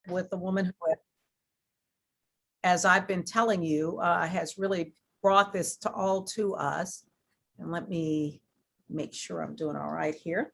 with a woman who, as I've been telling you, has really brought this to all to us. And let me make sure I'm doing all right here.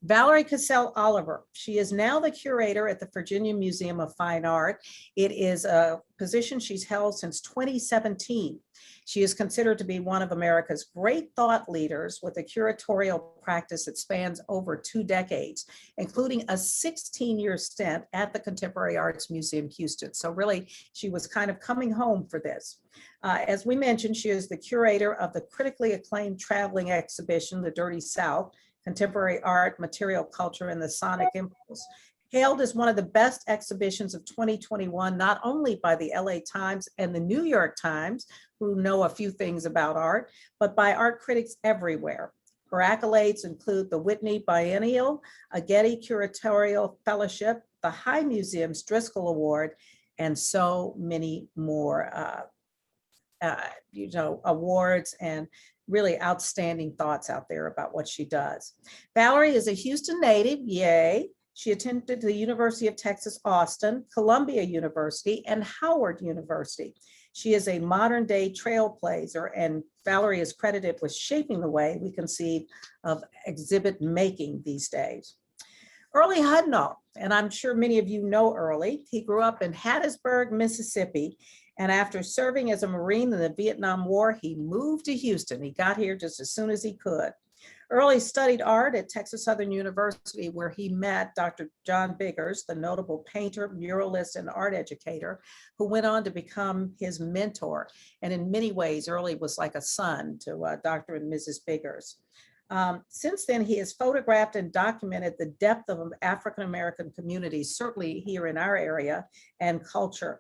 Valerie Cassell Oliver. She is now the curator at the Virginia Museum of Fine Art. It is a position she's held since 2017. She is considered to be one of America's great thought leaders with a curatorial practice that spans over 2 decades, including a 16-year stint at the Contemporary Arts Museum, Houston. So really, she was kind of coming home for this. As we mentioned, she is the curator of the critically acclaimed traveling exhibition, The Dirty South, Contemporary Art, Material Culture, and the Sonic Impulse. Hailed as one of the best exhibitions of 2021, not only by the LA Times and the New York Times, who know a few things about art, but by art critics everywhere. Her accolades include the Whitney Biennial, a Getty Curatorial Fellowship, the High Museum's Driscoll Award, and so many more awards and really outstanding thoughts out there about what she does. Valerie is a Houston native, yay. She attended the University of Texas, Austin, Columbia University, and Howard University. She is a modern day trailblazer, and Valerie is credited with shaping the way we conceive of exhibit making these days. Early Hudnall, and I'm sure many of you know Early. He grew up in Hattiesburg, Mississippi, and after serving as a Marine in the Vietnam War, he moved to Houston. He got here just as soon as he could. Early studied art at Texas Southern University, where he met Dr. John Biggers, the notable painter, muralist, and art educator, who went on to become his mentor. And in many ways, Early was like a son to Dr. and Mrs. Biggers. Since then, he has photographed and documented the depth of African-American communities, certainly here in our area, and culture.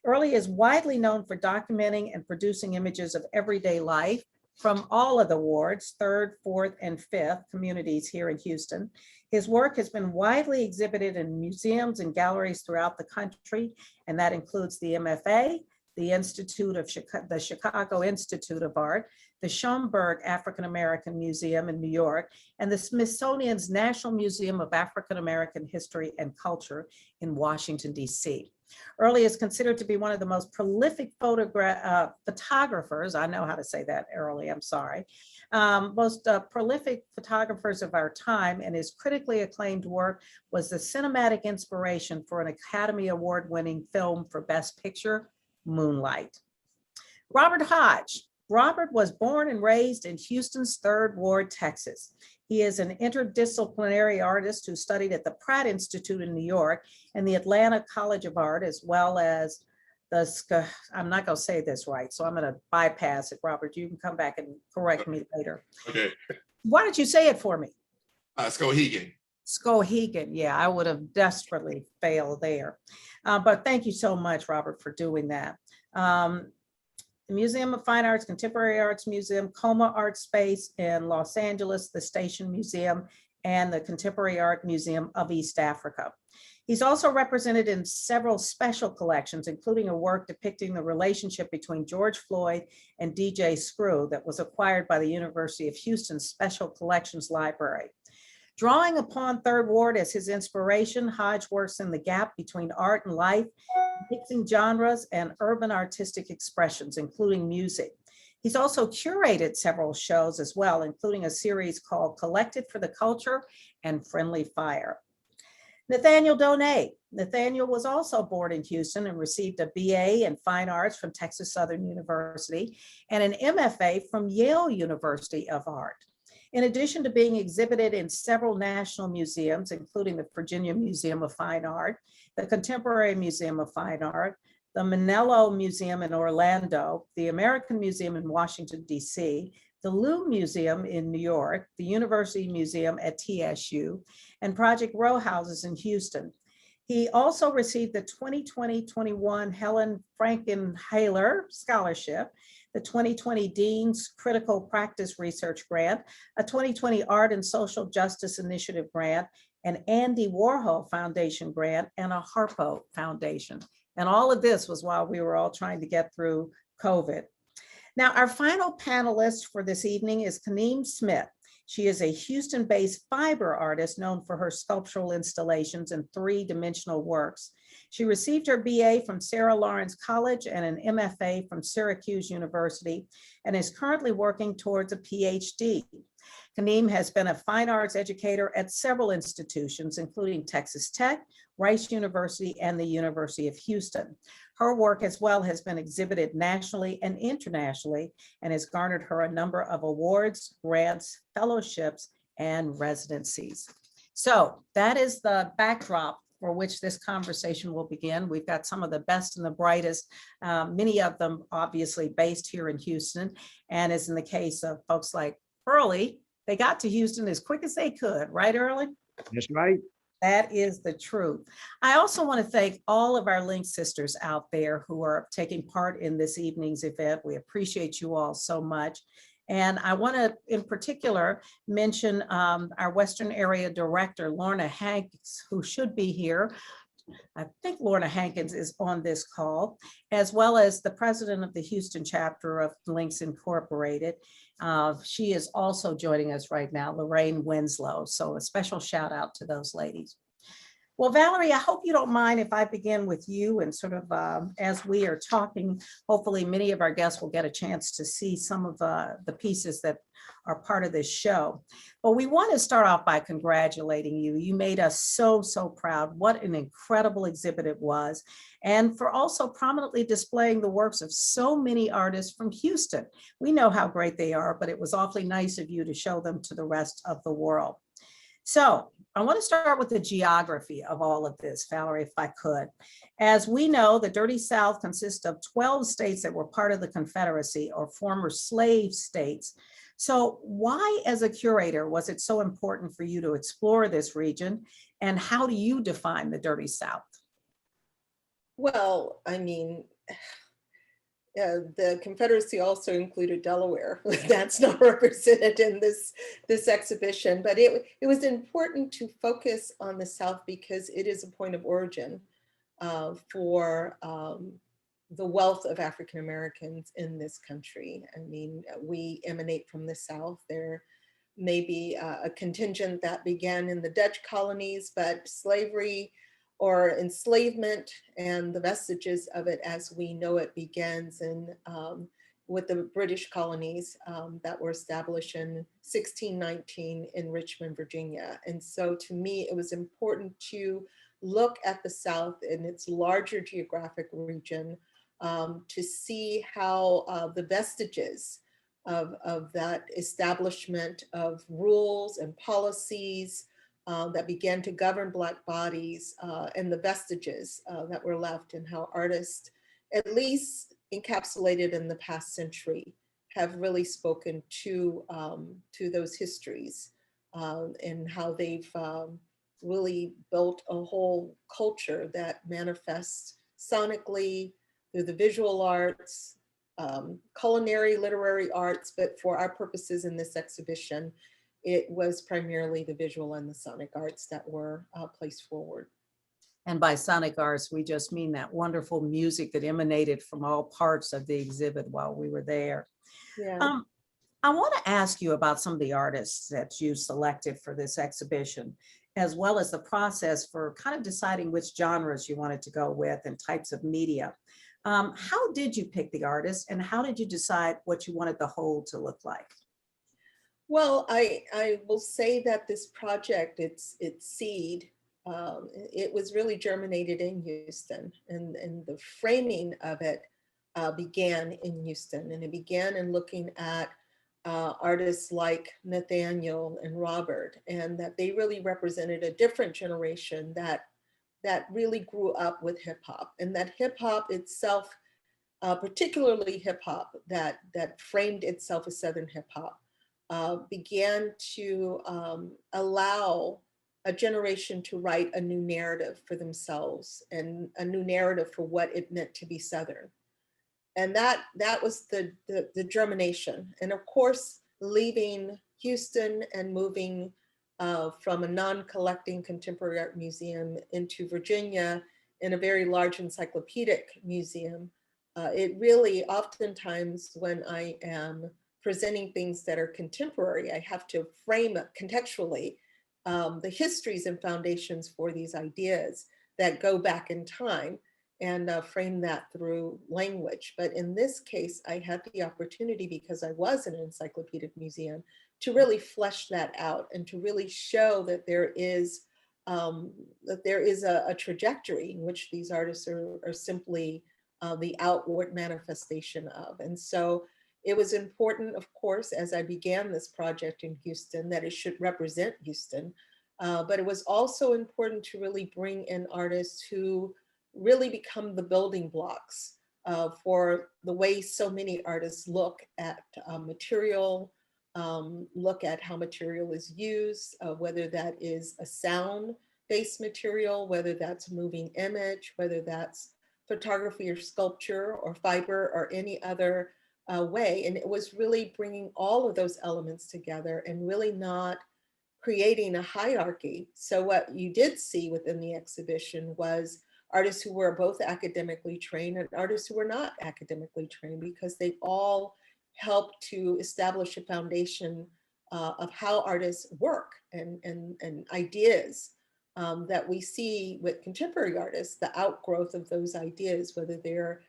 Early is widely known for documenting and producing images of everyday life from all of the wards, 3rd, 4th, and 5th communities here in Houston. His work has been widely exhibited in museums and galleries throughout the country, and that includes the MFA, the Chicago Institute of Art, the Schomburg African American Museum in New York, and the Smithsonian's National Museum of African American History and Culture in Washington, D.C. Early is considered to be one of the most prolific photographers, I know how to say that, Early, I'm sorry, most prolific photographers of our time, and his critically acclaimed work was the cinematic inspiration for an Academy Award-winning film for Best Picture, Moonlight. Robert Hodge. Robert was born and raised in Houston's 3rd Ward, Texas. He is an interdisciplinary artist who studied at the Pratt Institute in New York and the Atlanta College of Art, as well as the, I'm not going to say this right, so I'm going to bypass it, Robert. You can come back and correct me later. Okay. Why don't you say it for me? Skowhegan. Skowhegan, yeah, I would have desperately failed there. But thank you so much, Robert, for doing that. The Museum of Fine Arts, Contemporary Arts Museum, Coma Art Space in Los Angeles, the Station Museum, and the Contemporary Art Museum of East Africa. He's also represented in several special collections, including a work depicting the relationship between George Floyd and DJ Screw that was acquired by the University of Houston's Special Collections Library. Drawing upon 3rd Ward as his inspiration, Hodge works in the gap between art and life, mixing genres and urban artistic expressions, including music. He's also curated several shows as well, including a series called Collected for the Culture and Friendly Fire. Nathaniel Donay. Nathaniel was also born in Houston and received a BA in Fine Arts from Texas Southern University and an MFA from Yale University of Art. In addition to being exhibited in several national museums, including the Virginia Museum of Fine Art, the Contemporary Museum of Fine Art, the Manello Museum in Orlando, the American Museum in Washington, D.C., the Louvre Museum in New York, the University Museum at TSU, and Project Row Houses in Houston. He also received the 2020-21 Helen Frankenhaler Scholarship, the 2020 Dean's Critical Practice Research Grant, a 2020 Art and Social Justice Initiative Grant, an Andy Warhol Foundation grant, and a Harpo Foundation. And all of this was while we were all trying to get through COVID. Now, our final panelist for this evening is Kaneem Smith. She is a Houston-based fiber artist known for her sculptural installations and 3-dimensional works. She received her BA from Sarah Lawrence College and an MFA from Syracuse University and is currently working towards a PhD. Kaneem has been a fine arts educator at several institutions, including Texas Tech, Rice University, and the University of Houston. Her work as well has been exhibited nationally and internationally and has garnered her a number of awards, grants, fellowships, and residencies. So that is the backdrop for which this conversation will begin. We've got some of the best and the brightest, many of them obviously based here in Houston. And as in the case of folks like Early, they got to Houston as quick as they could, right, Early? That's right. That is the truth. I also want to thank all of our Link sisters out there who are taking part in this evening's event. We appreciate you all so much. And I want to, in particular, mention our Western Area Director, Lorna Hankins, who should be here. I think Lorna Hankins is on this call, as well as the president of the Houston chapter of Links Incorporated. She is also joining us right now, Lorraine Winslow. So a special shout out to those ladies. Well, Valerie, I hope you don't mind if I begin with you and sort of as we are talking, hopefully many of our guests will get a chance to see some of the pieces that are part of this show. But we want to start off by congratulating you. You made us so, so proud. What an incredible exhibit it was. And for also prominently displaying the works of so many artists from Houston. We know how great they are, but it was awfully nice of you to show them to the rest of the world. So I want to start with the geography of all of this, Valerie, if I could. As we know, the Dirty South consists of 12 states that were part of the Confederacy or former slave states. So why, as a curator, was it so important for you to explore this region? And how do you define the Dirty South? Well, I mean, the Confederacy also included Delaware. That's not represented in this exhibition, but it was important to focus on the South because it is a point of origin for the wealth of African Americans in this country. I mean, we emanate from the South. There may be a contingent that began in the Dutch colonies, but slavery or enslavement and the vestiges of it as we know it begins with the British colonies that were established in 1619 in Richmond, Virginia. And so to me, it was important to look at the South in its larger geographic region to see how the vestiges of that establishment of rules and policies that began to govern Black bodies and the vestiges that were left, and how artists, at least encapsulated in the past century, have really spoken to those histories and how they've really built a whole culture that manifests sonically through the visual arts, culinary, literary arts, but for our purposes in this exhibition, it was primarily the visual and the sonic arts that were placed forward. And by sonic arts, we just mean that wonderful music that emanated from all parts of the exhibit while we were there. Yeah. I want to ask you about some of the artists that you selected for this exhibition, as well as the process for kind of deciding which genres you wanted to go with and types of media. How did you pick the artists, and how did you decide what you wanted the whole to look like? Well, I will say that this project, its seed, it was really germinated in Houston, and the framing of it began in Houston, and it began in looking at artists like Nathaniel and Robert, and that they really represented a different generation that really grew up with hip hop, and that hip hop itself, particularly hip hop that framed itself as Southern hip hop, began to allow a generation to write a new narrative for themselves and a new narrative for what it meant to be Southern. And that was the germination. And of course, leaving Houston and moving from a non-collecting contemporary art museum into Virginia in a very large encyclopedic museum, it really oftentimes when I am presenting things that are contemporary, I have to frame it contextually the histories and foundations for these ideas. that go back in time and frame that through language. But in this case, I had the opportunity, because I was in an encyclopedic museum, to really flesh that out and to really show that there is a trajectory in which these artists are simply the outward manifestation of. And so it was important, of course, as I began this project in Houston, that it should represent Houston. But it was also important to really bring in artists who really become the building blocks for the way so many artists look at material, look at how material is used, whether that is a sound-based material, whether that's a moving image, whether that's photography or sculpture or fiber or any other way. And it was really bringing all of those elements together and really not creating a hierarchy. So what you did see within the exhibition was artists who were both academically trained and artists who were not academically trained, because they all helped to establish a foundation of how artists work and ideas that we see with contemporary artists, the outgrowth of those ideas, whether they're,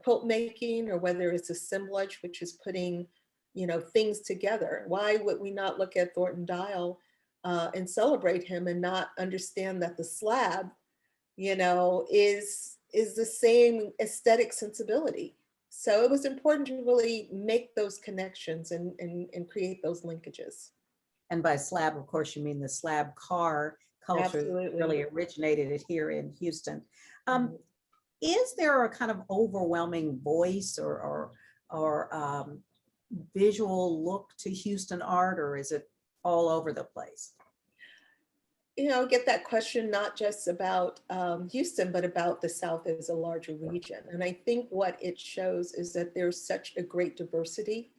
quilt making or whether it's assemblage, which is putting, things together. Why would we not look at Thornton Dial and celebrate him and not understand that the slab, is the same aesthetic sensibility? So it was important to really make those connections and create those linkages. And by slab, of course, you mean the slab car culture that Absolutely. really originated it here in Houston. Mhm. Is there a kind of overwhelming voice or visual look to Houston art, or is it all over the place? Get that question not just about Houston, but about the South as a larger region. And I think what it shows is that there's such a great diversity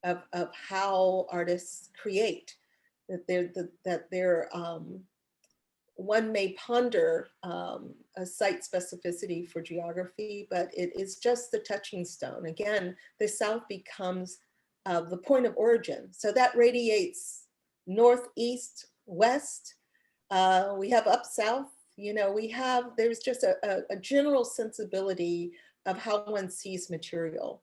of how artists create, one may ponder a site specificity for geography, but it is just the touching stone. Again, the South becomes the point of origin. So that radiates north, east, west. We have up south, there's just a general sensibility of how one sees material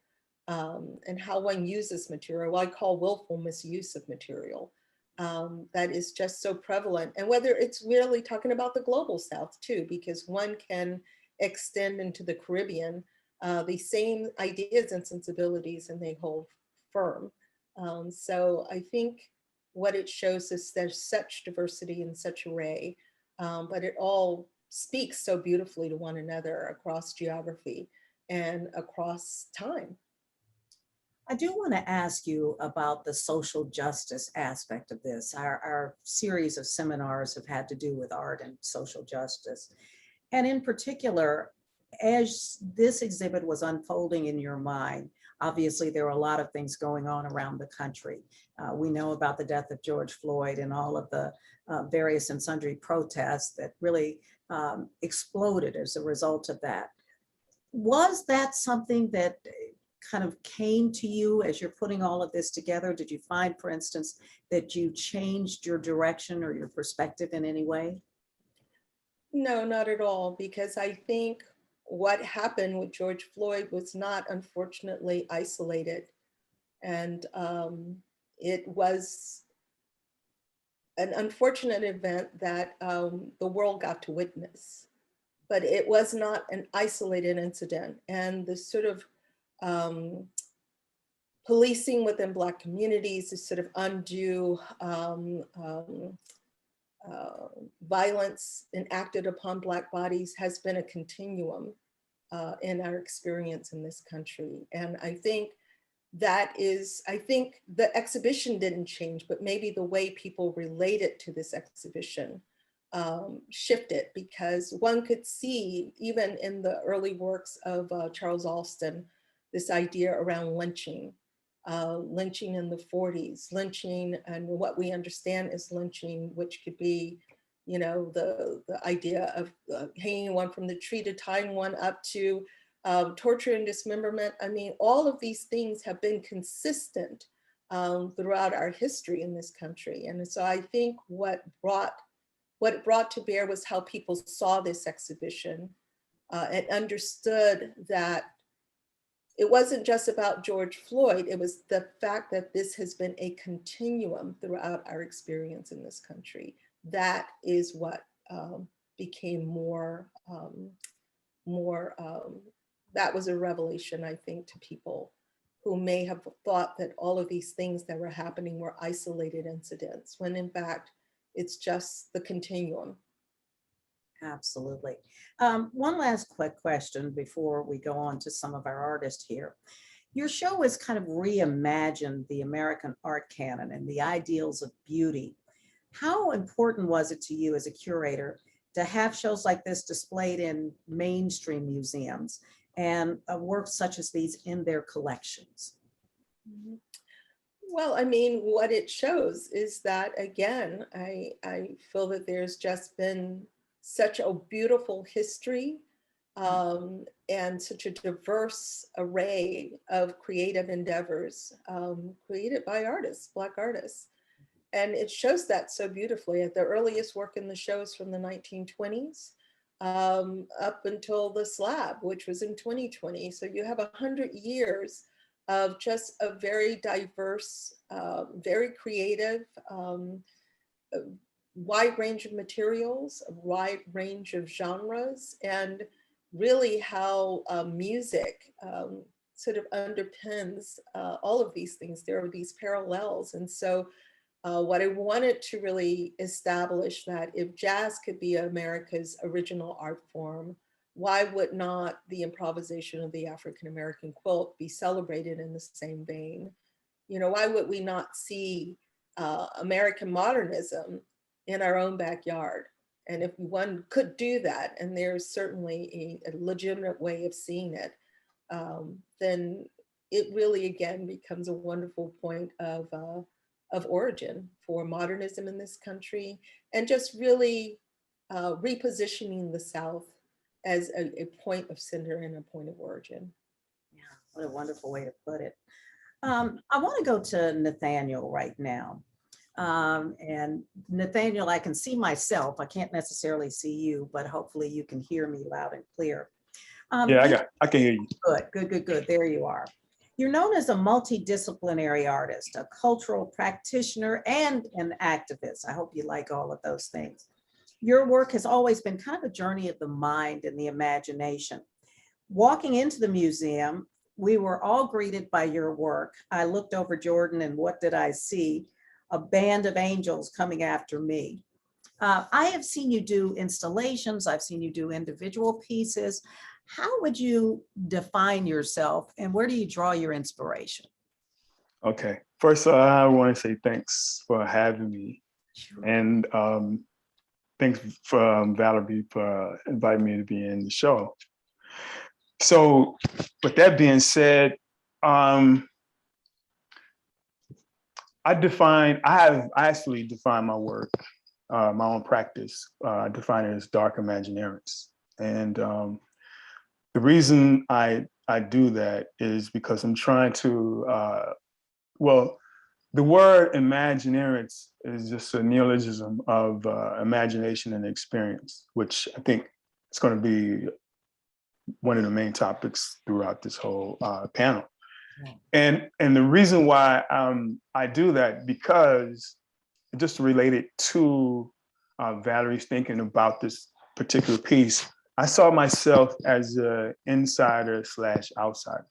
and how one uses material. What I call willful misuse of material. That is just so prevalent. And whether it's really talking about the global South too, because one can extend into the Caribbean the same ideas and sensibilities, and they hold firm. So I think what it shows is there's such diversity and such array, but it all speaks so beautifully to one another across geography and across time. I do want to ask you about the social justice aspect of this. Our series of seminars have had to do with art and social justice. And in particular, as this exhibit was unfolding in your mind, obviously there were a lot of things going on around the country. We know about the death of George Floyd and all of the various and sundry protests that really exploded as a result of that. Was that something that kind of came to you as you're putting all of this together? Did you find, for instance, that you changed your direction or your perspective in any way? No, not at all, because I think what happened with George Floyd was not, unfortunately, isolated. And it was an unfortunate event that the world got to witness, but it was not an isolated incident. And the sort of policing within Black communities, the sort of undue violence enacted upon Black bodies has been a continuum in our experience in this country. And I think the exhibition didn't change, but maybe the way people related to this exhibition shifted, because one could see, even in the early works of Charles Alston, this idea around lynching. Lynching in the 40s, lynching and what we understand as lynching, which could be, the idea of hanging one from the tree to tying one up to torture and dismemberment. I mean, all of these things have been consistent throughout our history in this country. And so I think what brought what it brought to bear was how people saw this exhibition and understood that it wasn't just about George Floyd, it was the fact that this has been a continuum throughout our experience in this country. That is what became that was a revelation, I think, to people who may have thought that all of these things that were happening were isolated incidents, when in fact, it's just the continuum. Absolutely. One last quick question before we go on to some of our artists here. Your show has kind of reimagined the American art canon and the ideals of beauty. How important was it to you as a curator to have shows like this displayed in mainstream museums and works such as these in their collections? Well, I mean, what it shows is that, again, I feel that there's just been such a beautiful history and such a diverse array of creative endeavors created by artists, Black artists. And it shows that so beautifully. The earliest work in the show is from the 1920s up until The Slab, which was in 2020. So you have 100 years of just a very diverse, very creative, wide range of materials, a wide range of genres, and really how music sort of underpins all of these things. There are these parallels. And so what I wanted to really establish that if jazz could be America's original art form, why would not the improvisation of the African-American quilt be celebrated in the same vein? You know, why would we not see American modernism in our own backyard? And if one could do that, and there's certainly a legitimate way of seeing it, then it really, again, becomes a wonderful point of origin for modernism in this country, and just really repositioning the South as a point of center and a point of origin. Yeah, what a wonderful way to put it. I want to go to Nathaniel right now. And Nathaniel, I can see myself. I can't necessarily see you, but hopefully you can hear me loud and clear. Yeah, I can hear you. Good. There you are. You're known as a multidisciplinary artist, a cultural practitioner, and an activist. I hope you like all of those things. Your work has always been kind of a journey of the mind and the imagination. Walking into the museum, we were all greeted by your work. I looked over Jordan, and what did I see? A band of angels coming after me. I have seen you do installations. I've seen you do individual pieces. How would you define yourself, and where do you draw your inspiration? Okay, first I want to say thanks for having me. Sure. And thanks for Valerie for inviting me to be in the show. So with that being said, I actually defined my work, my own practice. I define it as dark imaginarians. And the reason I do that is because I'm trying to, well, the word imaginarians is just a neologism of imagination and experience, which I think is going to be one of the main topics throughout this whole panel. Yeah. And the reason why I do that, because just related to Valerie's thinking about this particular piece, I saw myself as an insider / outsider.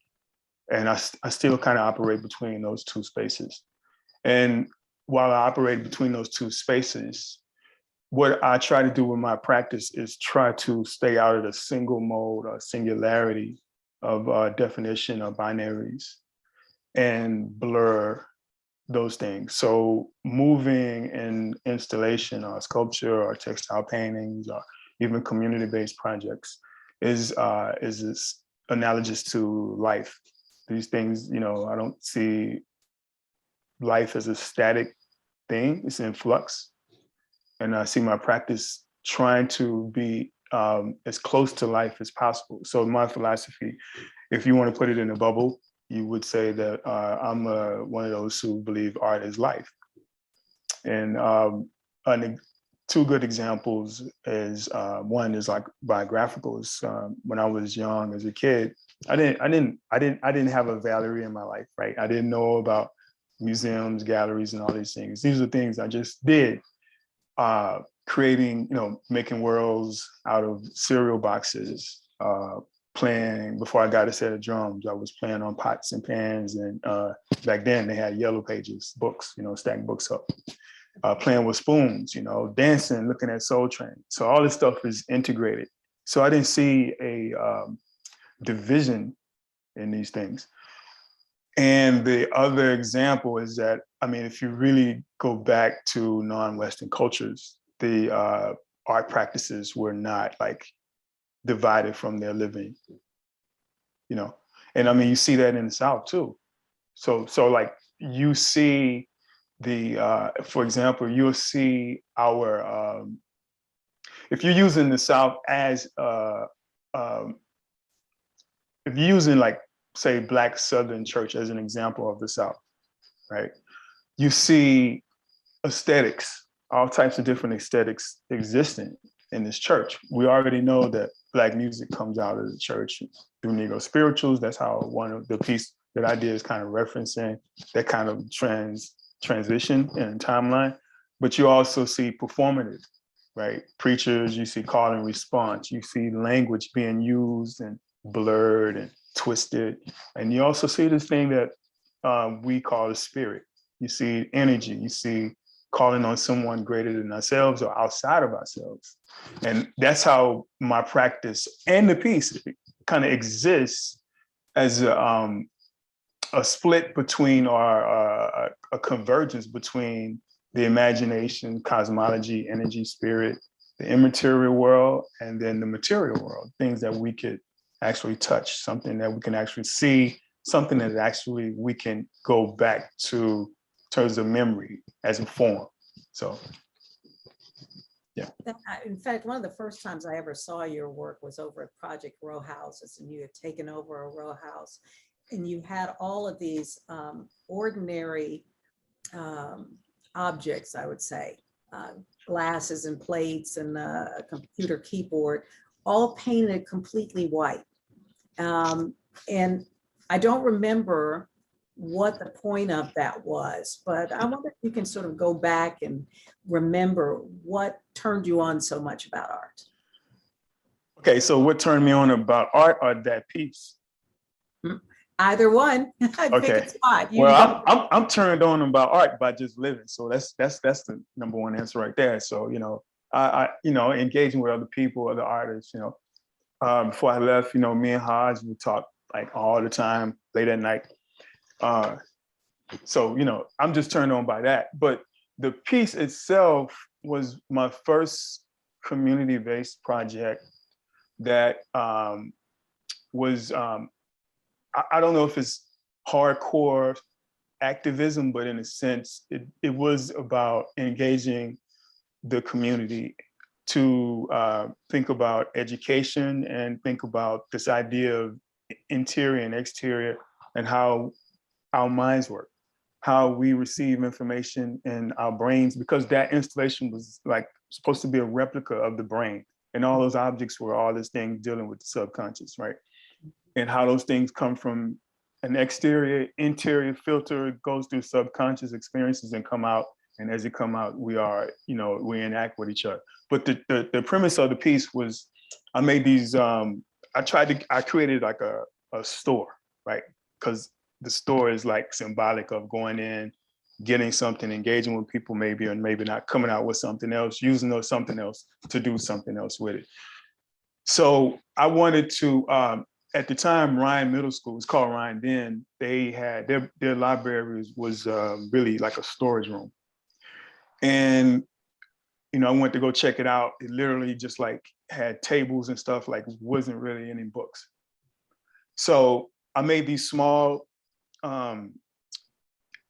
And I still kind of operate between those two spaces. And while I operate between those two spaces, what I try to do with my practice is try to stay out of the single mode or singularity of definition or binaries and blur those things. So moving in installation or sculpture or textile paintings or even community-based projects is analogous to life. These things, you know, I don't see life as a static thing, it's in flux. And I see my practice trying to be as close to life as possible. So my philosophy, if you want to put it in a bubble, you would say that I'm one of those who believe art is life. And two good examples is one is like biographical. When I was young as a kid, I didn't have a Valerie in my life, right? I didn't know about museums, galleries, and all these things. These are things I just did. Creating, making worlds out of cereal boxes, playing, before I got a set of drums, I was playing on pots and pans. And back then they had yellow pages, books, stack books up. Playing with spoons, dancing, looking at Soul Train. So all this stuff is integrated. So I didn't see a division in these things. And the other example is that, if you really go back to non-Western cultures, the art practices were not like divided from their living, and you see that in the South too. So like you see for example, you'll see our, if you're using the South as, if you're using like, say, Black Southern church as an example of the South, right? You see aesthetics, all types of different aesthetics existing in this church. We already know that Black music comes out of the church through Negro spirituals. That's how one of the piece that I did is kind of referencing that kind of transition and timeline. But you also see performative, right? Preachers, you see call and response, you see language being used and blurred and twisted. And you also see this thing that we call the spirit. You see energy, you see calling on someone greater than ourselves or outside of ourselves. And that's how my practice and the piece kind of exists as a split between, or a convergence between the imagination, cosmology, energy, spirit, the immaterial world, and then the material world, things that we could actually touch, something that we can actually see, something that actually we can go back to in terms of memory as a form. So, yeah. In fact, one of the first times I ever saw your work was over at Project Row Houses, and you had taken over a row house, and you had all of these ordinary objects, I would say, glasses and plates and a computer keyboard, all painted completely white. And I don't remember what the point of that was, but I wonder if you can sort of go back and remember what turned you on so much about art. Okay, so what turned me on about art or that piece? Either one. Pick Okay. a spot. Well, I'm turned on about art by just living. So that's the number one answer right there. So, I engaging with other people, other artists, before I left, me and Hodge would talk like all the time, late at night. So, I'm just turned on by that. But the piece itself was my first community-based project that was, I don't know if it's hardcore activism, but in a sense, it was about engaging the community to think about education and think about this idea of interior and exterior and how our minds work, how we receive information in our brains, because that installation was like supposed to be a replica of the brain. And all those objects were all this thing dealing with the subconscious, right? And how those things come from an exterior, interior filter, goes through subconscious experiences and come out. And as it come out, we interact with each other. But the premise of the piece was, I made these, I created like a store, right? Because the store is like symbolic of going in, getting something, engaging with people maybe, or maybe not, coming out with something else, using those something else to do something else with it. So I wanted to, at the time, Ryan Middle School, it's called Ryan then, they had, their library was really like a storage room. And, I went to go check it out. It literally just like had tables and stuff, like wasn't really any books. So I made these small,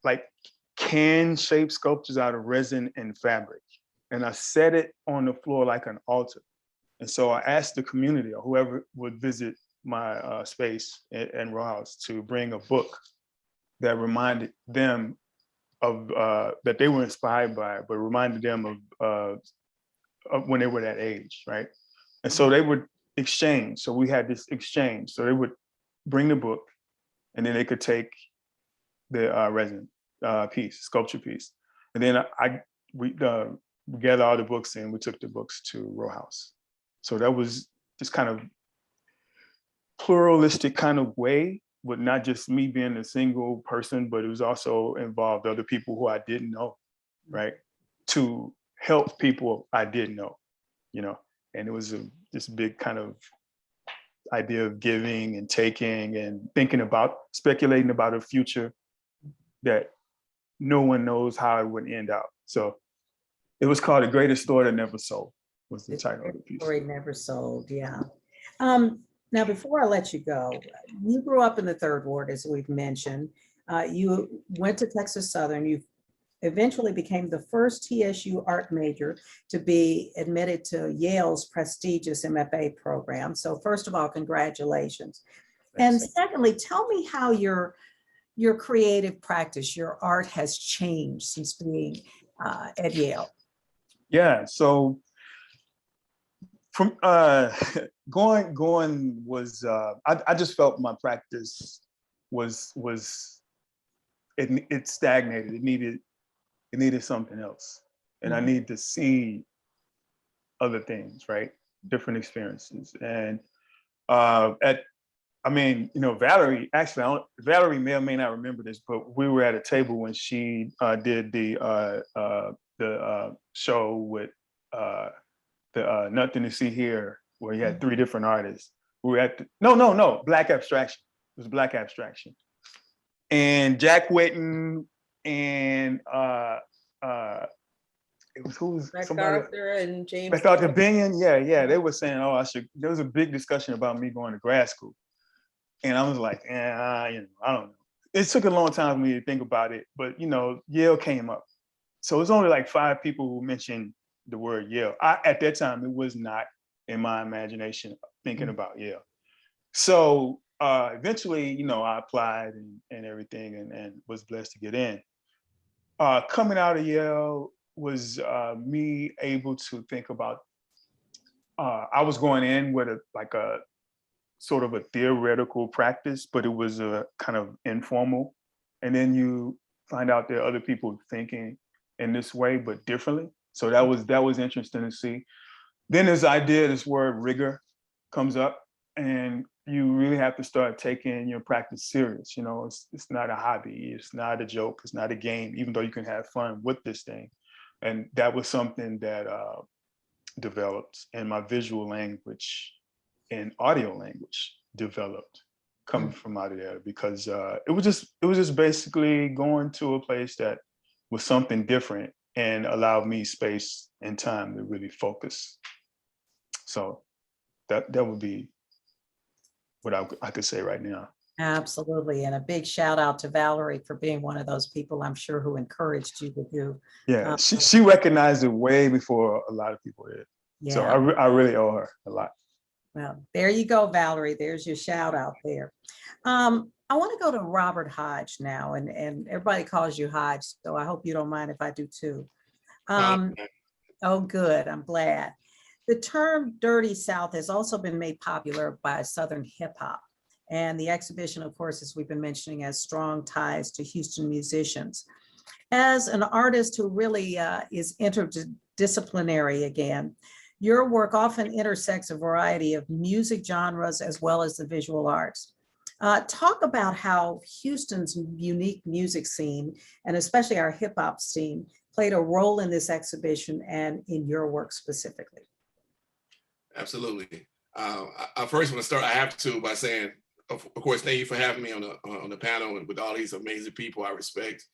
like can-shaped sculptures out of resin and fabric. And I set it on the floor like an altar. And so I asked the community or whoever would visit my space and Row House to bring a book that reminded them of, that they were inspired by, but reminded them of when they were that age, right? And so they would exchange. So we had this exchange. So they would bring the book, and then they could take the resin piece, sculpture piece, and then we gathered all the books and we took the books to Row House. So that was just kind of pluralistic kind of way, with not just me being a single person, but it was also involved other people who I didn't know, right? To help people I didn't know, you know, and it was this big kind of idea of giving and taking and thinking about, speculating about a future that no one knows how it would end out. So it was called The Greatest Story That Never Sold, was the title of the piece. Story Never Sold, yeah. Now, before I let you go, you grew up in the Third Ward, as we've mentioned. You went to Texas Southern. You eventually became the first TSU art major to be admitted to Yale's prestigious MFA program. So first of all, congratulations. And secondly, tell me how your creative practice, your art has changed since being at Yale. Yeah, so from going was I just felt my practice was it stagnated. It needed something else, and I need to see other things, right? Different experiences. And Valerie, actually, Valerie may or may not remember this, but we were at a table when she did the show with the Nothing to See Here, where you had 3 different artists. We were at no, Black Abstraction. It was Black Abstraction. And Jack Whitten and it was who's somebody. MacArthur and James. MacArthur Binion, yeah. They were saying, there was a big discussion about me going to grad school. And I was like, I don't know. It took a long time for me to think about it, but Yale came up. So it's only like 5 people who mentioned the word Yale. At that time, it was not in my imagination thinking about Yale. So eventually, I applied and everything and was blessed to get in. Coming out of Yale was me able to think about, I was going in with a sort of a theoretical practice, but it was a kind of informal. And then you find out there are other people thinking in this way, but differently. So that was interesting to see. Then this word rigor comes up, and you really have to start taking your practice serious. It's not a hobby, it's not a joke, it's not a game, even though you can have fun with this thing. And that was something that developed, and my visual language and audio language developed coming from out of there, because it was just basically going to a place that was something different and allowed me space and time to really focus. So that would be what I could say right now. Absolutely. And a big shout out to Valerie for being one of those people, I'm sure, who encouraged you to do. Yeah, she recognized it way before a lot of people did. Yeah. So I really owe her a lot. Well, there you go, Valerie. There's your shout out there. I want to go to Robert Hodge now, and everybody calls you Hodge, so I hope you don't mind if I do too. Oh, good. I'm glad. The term Dirty South has also been made popular by Southern hip hop. And the exhibition, of course, as we've been mentioning, has strong ties to Houston musicians. As an artist who really is interdisciplinary again, your work often intersects a variety of music genres as well as the visual arts. Talk about how Houston's unique music scene, and especially our hip hop scene, played a role in this exhibition and in your work specifically. Absolutely. I first want to start, I have to, by saying, of course, thank you for having me on the panel with all these amazing people I respect.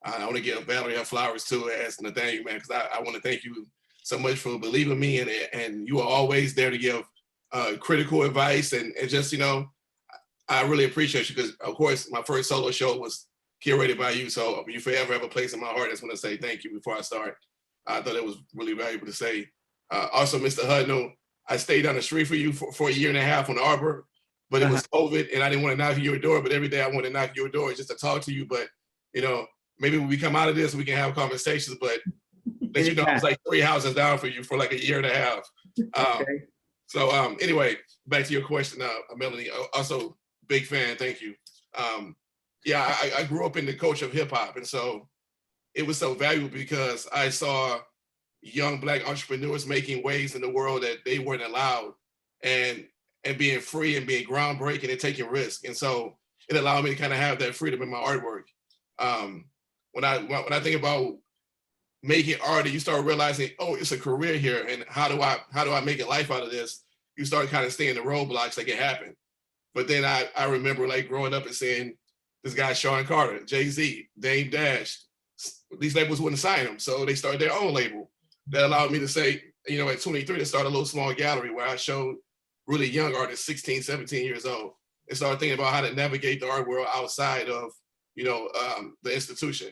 I want to give Valerie her flowers too, as Nathaniel, man, because I want to thank you so much for believing me, and you are always there to give critical advice, and just, I really appreciate you, because of course my first solo show was curated by you, so you forever have a place in my heart. I just want to say thank you before I start. I thought it was really valuable to say. Also, Mr. Hudnall, I stayed down the street for you for a year and a half on Arbor, but it was COVID, and I didn't want to knock your door, but every day I want to knock your door just to talk to you. But maybe when we come out of this, we can have conversations. But Let you know I was Anytime. like 3 houses down for you for like a year and a half. Okay. Anyway, back to your question, Melanie. Also, big fan. Thank you. Yeah, I grew up in the culture of hip hop, and so it was so valuable because I saw young Black entrepreneurs making waves in the world that they weren't allowed, and being free and being groundbreaking and taking risks. And so it allowed me to kind of have that freedom in my artwork. When I think about making art, and you start realizing, oh, it's a career here, and how do I make a life out of this? You start kind of seeing the roadblocks that can happen. But then I remember like growing up and saying, this guy Sean Carter, Jay-Z, Dame Dash, these labels wouldn't sign them, so they started their own label. That allowed me to say, you know, at 23 to start a little small gallery where I showed really young artists, 16, 17 years old, and started thinking about how to navigate the art world outside of, you know, the institution.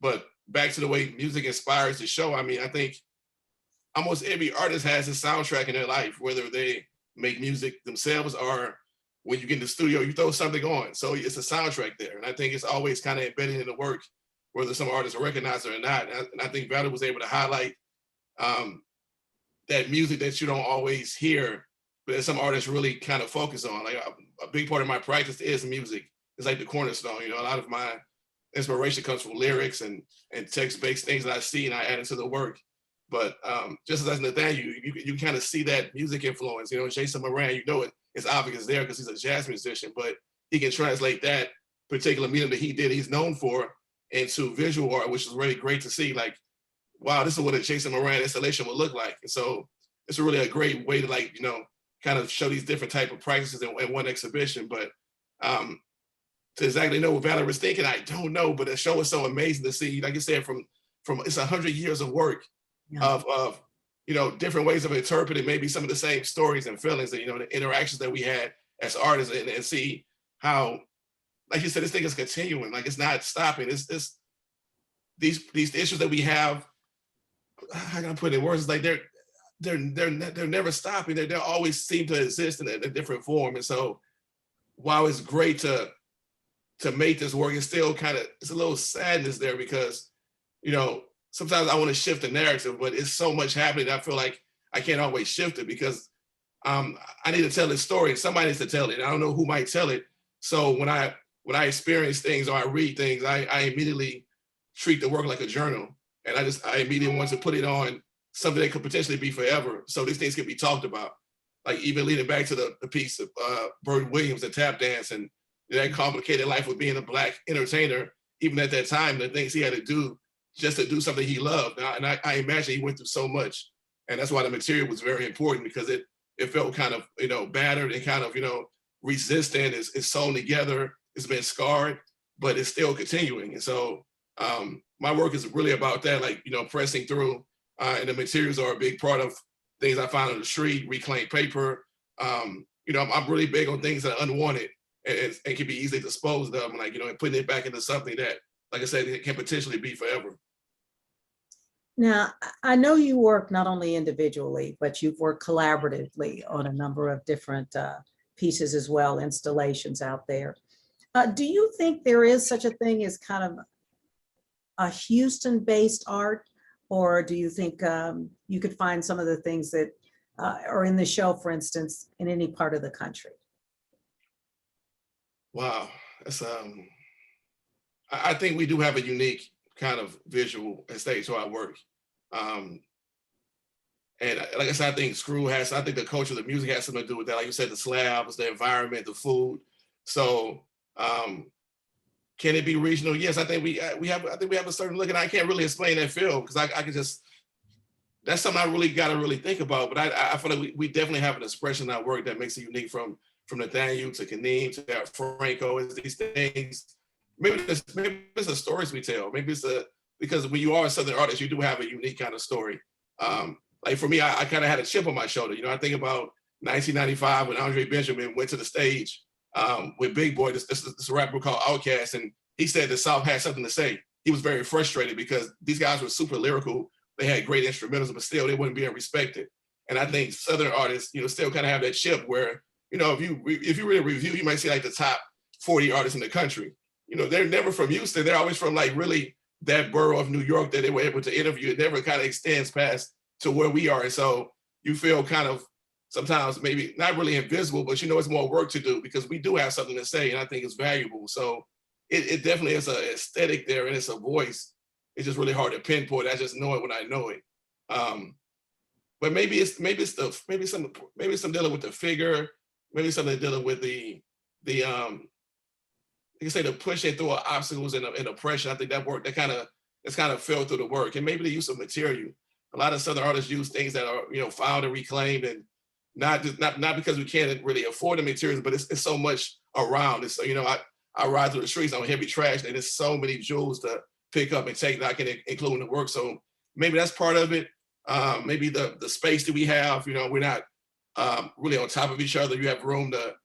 But back to the way music inspires the show, I mean, I think almost every artist has a soundtrack in their life, whether they make music themselves or when you get in the studio, you throw something on. So it's a soundtrack there. And I think it's always kind of embedded in the work, whether some artists recognize it or not. And I think Valerie was able to highlight that music that you don't always hear, but that some artists really kind of focus on. Like a big part of my practice is music. It's like the cornerstone. You know, a lot of my inspiration comes from lyrics and text-based things that I see and I add into the work. But just as Nathaniel, you kind of see that music influence. You know, Jason Moran, you know it's obvious there because he's a jazz musician, but he can translate that particular medium that he did, he's known for, into visual art, which is really great to see. Like, wow, this is what a Jason Moran installation would look like. And so it's really a great way to, like, you know, kind of show these different type of practices in one exhibition. But to exactly know what Valerie was thinking, I don't know, but the show was so amazing to see. Like you said, from it's 100 years of work. Yeah. Of you know, different ways of interpreting maybe some of the same stories and feelings that, you know, the interactions that we had as artists, and see how, like you said, this thing is continuing, like it's not stopping. It's these issues that we have, how can I put it in words? It's like they're never stopping. They always seem to exist in a different form. And so while it's great to make this work, it's still kind of, it's a little sadness there because, you know, sometimes I want to shift the narrative, but it's so much happening that I feel like I can't always shift it because I need to tell this story and somebody needs to tell it. I don't know who might tell it. So when I experience things or I read things, I immediately treat the work like a journal. And I immediately want to put it on something that could potentially be forever. So these things can be talked about. Like even leading back to the piece of Bird Williams, the tap dance, and that complicated life of being a Black entertainer, even at that time, the things he had to do just to do something he loved. And I imagine he went through so much. And that's why the material was very important, because it felt kind of, you know, battered and kind of, you know, resistant. It's sewn together. It's been scarred, but it's still continuing. And so my work is really about that, like, you know, pressing through. And the materials are a big part of things I find on the street, reclaimed paper. You know, I'm really big on things that are unwanted and can be easily disposed of, and, like, you know, and putting it back into something that, like I said, it can potentially be forever. Now, I know you work not only individually, but you've worked collaboratively on a number of different pieces as well, installations out there. Do you think there is such a thing as kind of a Houston-based art, or do you think you could find some of the things that are in the show, for instance, in any part of the country? Wow, that's I think we do have a unique kind of visual and stage to our work. And like I said, I think I think the culture of the music has something to do with that. Like you said, the slabs, the environment, the food. So can it be regional? Yes, I think we have a certain look, and I can't really explain that feel because I can just, that's something I really got to really think about. But I feel like we definitely have an expression in our work that makes it unique from Nathaniel to Kaneem to Franco. Is these things. Maybe it's the stories we tell. Maybe it's because when you are a Southern artist, you do have a unique kind of story. Like for me, I kind of had a chip on my shoulder. You know, I think about 1995 when Andre Benjamin went to the stage with Big Boy, this rapper called Outkast, and he said the South had something to say. He was very frustrated because these guys were super lyrical. They had great instrumentals, but still they weren't being respected. And I think Southern artists, you know, still kind of have that chip where, you know, if you really review, you might see like the top 40 artists in the country. You know, they're never from Houston. They're always from like really that borough of New York that they were able to interview. It never kind of extends past to where we are. And so you feel kind of sometimes maybe not really invisible, but it's more work to do because we do have something to say, and I think it's valuable. So it definitely is an aesthetic there, and it's a voice. It's just really hard to pinpoint. I just know it when I know it. But maybe some dealing with the figure, maybe something dealing with the you can say the pushing through obstacles and oppression. I think that's kind of fell through the work, and maybe the use of material. A lot of Southern artists use things that are found and reclaimed, and not because we can't really afford the materials, but it's so much around. It's I ride through the streets on heavy trash, and there's so many jewels to pick up and take that I can include in the work. So maybe that's part of it. Maybe the space that we have. We're not really on top of each other. You have room to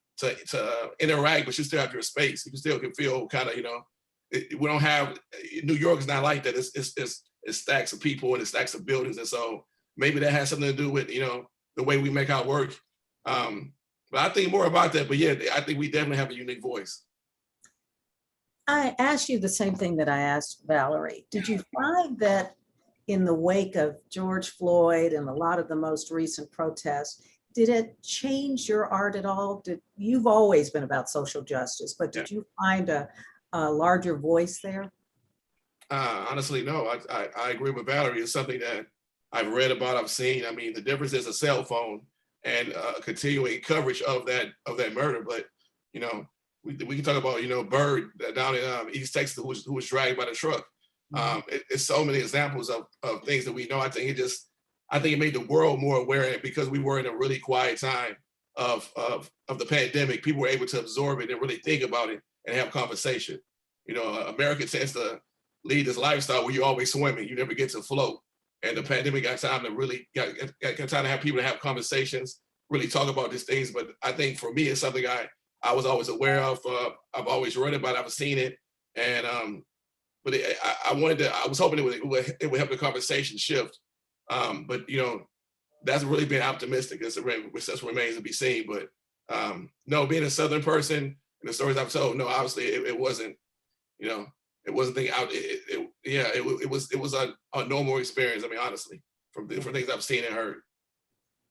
interact, but you still have your space. You still can feel kind of we don't have New York is not like that. It's stacks of people and it's stacks of buildings, and so maybe that has something to do with the way we make our work. But I think more about that. But yeah, I think we definitely have a unique voice. I asked you the same thing that I asked Valerie. Did you find that in the wake of George Floyd and a lot of the most recent protests, did it change your art at all? You've always been about social justice, but did you find a larger voice there? Honestly, no. I agree with Valerie. It's something that I've read about, I've seen. I mean, the difference is a cell phone and continuing coverage of that murder. But we can talk about Bird down in East Texas who was dragged by the truck. It's so many examples of things that we know. I think it made the world more aware because we were in a really quiet time of the pandemic. People were able to absorb it and really think about it and have conversation. America tends to lead this lifestyle where you're always swimming, you never get to float. And the pandemic got time to really got time to have people to have conversations, really talk about these things. But I think for me, it's something I was always aware of. I've always read about it, I've seen it, and but I was hoping it would help the conversation shift. But that's really been optimistic. That's remains to be seen. But no, being a Southern person and the stories I've told, no, obviously it wasn't. It wasn't thing out. It was a normal experience. I mean, honestly, from things I've seen and heard.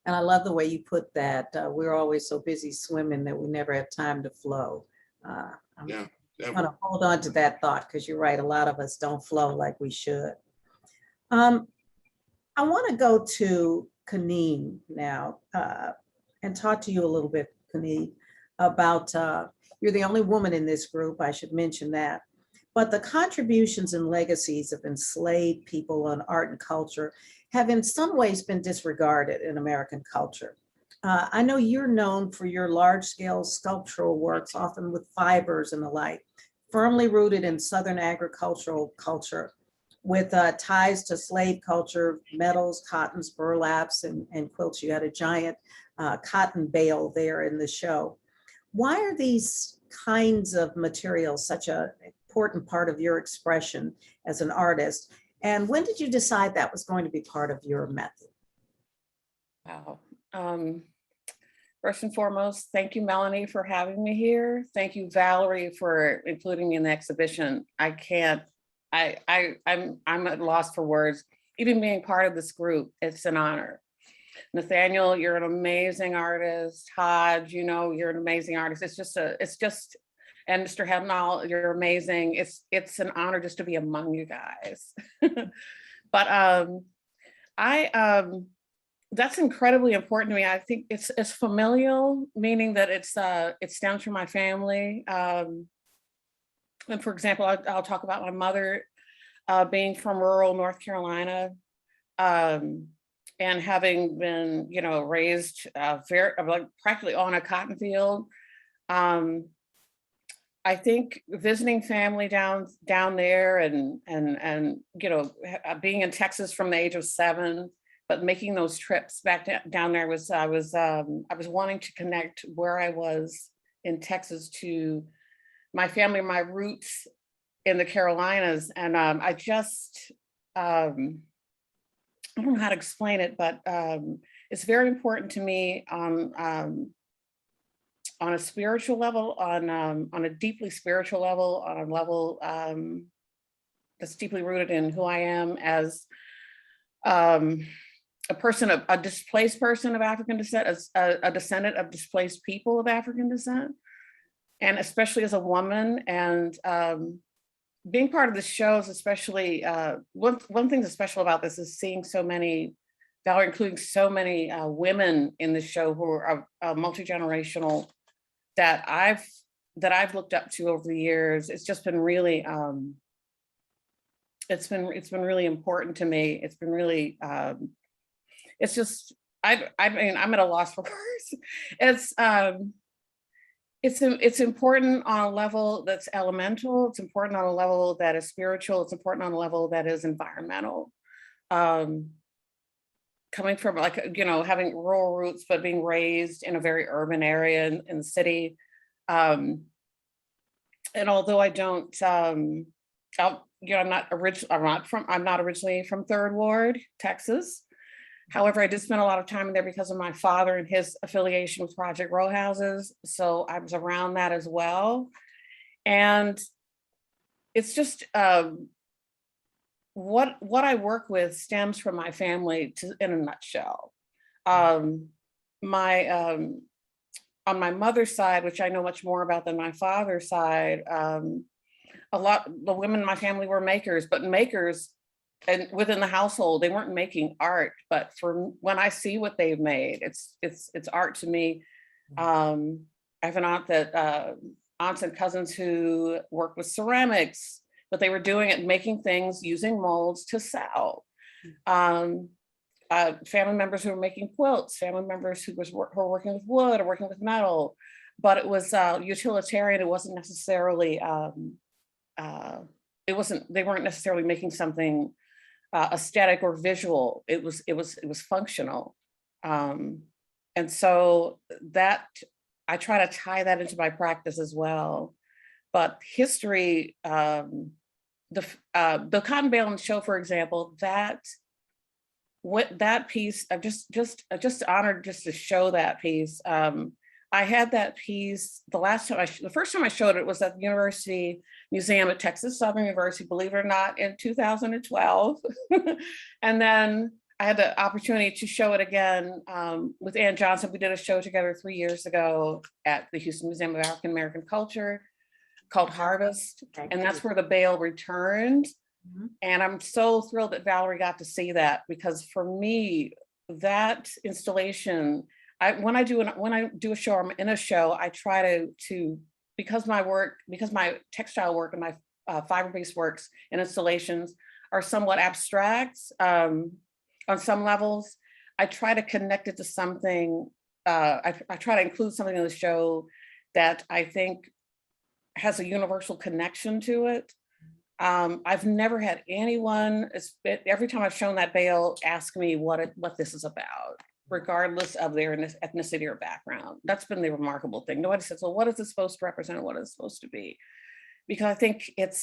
And I love the way you put that. We're always so busy swimming that we never have time to flow. I'm going to hold on to that thought because you're right. A lot of us don't flow like we should. I want to go to Kaneen now and talk to you a little bit, Kaneen, about you're the only woman in this group. I should mention that. But the contributions and legacies of enslaved people on art and culture have in some ways been disregarded in American culture. I know you're known for your large-scale sculptural works, often with fibers and the like, firmly rooted in Southern agricultural culture, with ties to slave culture, metals, cottons, burlaps, and quilts. You had a giant cotton bale there in the show. Why are these kinds of materials such an important part of your expression as an artist? And when did you decide that was going to be part of your method? Wow. First and foremost, thank you, Melanie, for having me here. Thank you, Valerie, for including me in the exhibition. I'm at a loss for words. Even being part of this group, it's an honor. Nathaniel, you're an amazing artist. Hodge, you're an amazing artist. And Mr. Hebnall, you're amazing. It's an honor just to be among you guys. But that's incredibly important to me. I think it's familial, meaning that it stems from my family. And for example, I'll talk about my mother being from rural North Carolina, and having been, raised practically on a cotton field. I think visiting family down there and being in Texas from the age of 7, but making those trips back down there I was wanting to connect where I was in Texas to my family, my roots in the Carolinas. And I don't know how to explain it, but it's very important to me on a spiritual level, on a deeply spiritual level, on a level that's deeply rooted in who I am as a person, a displaced person of African descent, as a descendant of displaced people of African descent, and especially as a woman. And being part of the shows, especially one thing that's special about this is seeing so many, Valerie, including so many women in the show who are multi-generational that I've looked up to over the years. It's just been really, it's been really important to me. It's been really, it's just, I mean, I'm at a loss for words. It's important on a level that's elemental. It's important on a level that is spiritual. It's important on a level that is environmental. Coming from, like, you know, having rural roots, but being raised in a very urban area in the city. And although I don't, you know, I'm not originally from Third Ward, Texas. However, I did spend a lot of time there because of my father and his affiliation with Project Row Houses. So I was around that as well. And it's just, what I work with stems from my family in a nutshell. On my mother's side, which I know much more about than my father's side, a lot, the women in my family were makers, but makers, and within the household, they weren't making art. But for when I see what they've made, it's art to me. I have an aunt that aunts and cousins who worked with ceramics, but they were doing it, making things using molds to sell. Family members who were making quilts, family members who were working with wood or working with metal, but it was utilitarian. It wasn't necessarily, they weren't necessarily making something aesthetic or visual. It was functional. And so that, I try to tie that into my practice as well. But history, the Cotton Bale show, for example, that piece, I'm just honored just to show that piece. I had that piece the first time I showed it was at the University Museum at Texas Southern University, believe it or not, in 2012. And then I had the opportunity to show it again with Ann Johnson. We did a show together 3 years ago at the Houston Museum of African American Culture called Harvest. And that's where the Bale returned. And I'm so thrilled that Valerie got to see that, because for me, that installation, when I do a show, I'm in a show, I try to because my textile work and my fiber-based works and installations are somewhat abstract on some levels, I try to connect it to something. I try to include something in the show that I think has a universal connection to it. I've never had anyone, every time I've shown that Bale, ask me what this is about, regardless of their ethnicity or background. That's been the remarkable thing. Nobody says, well, what is it supposed to represent? What is it supposed to be? Because I think it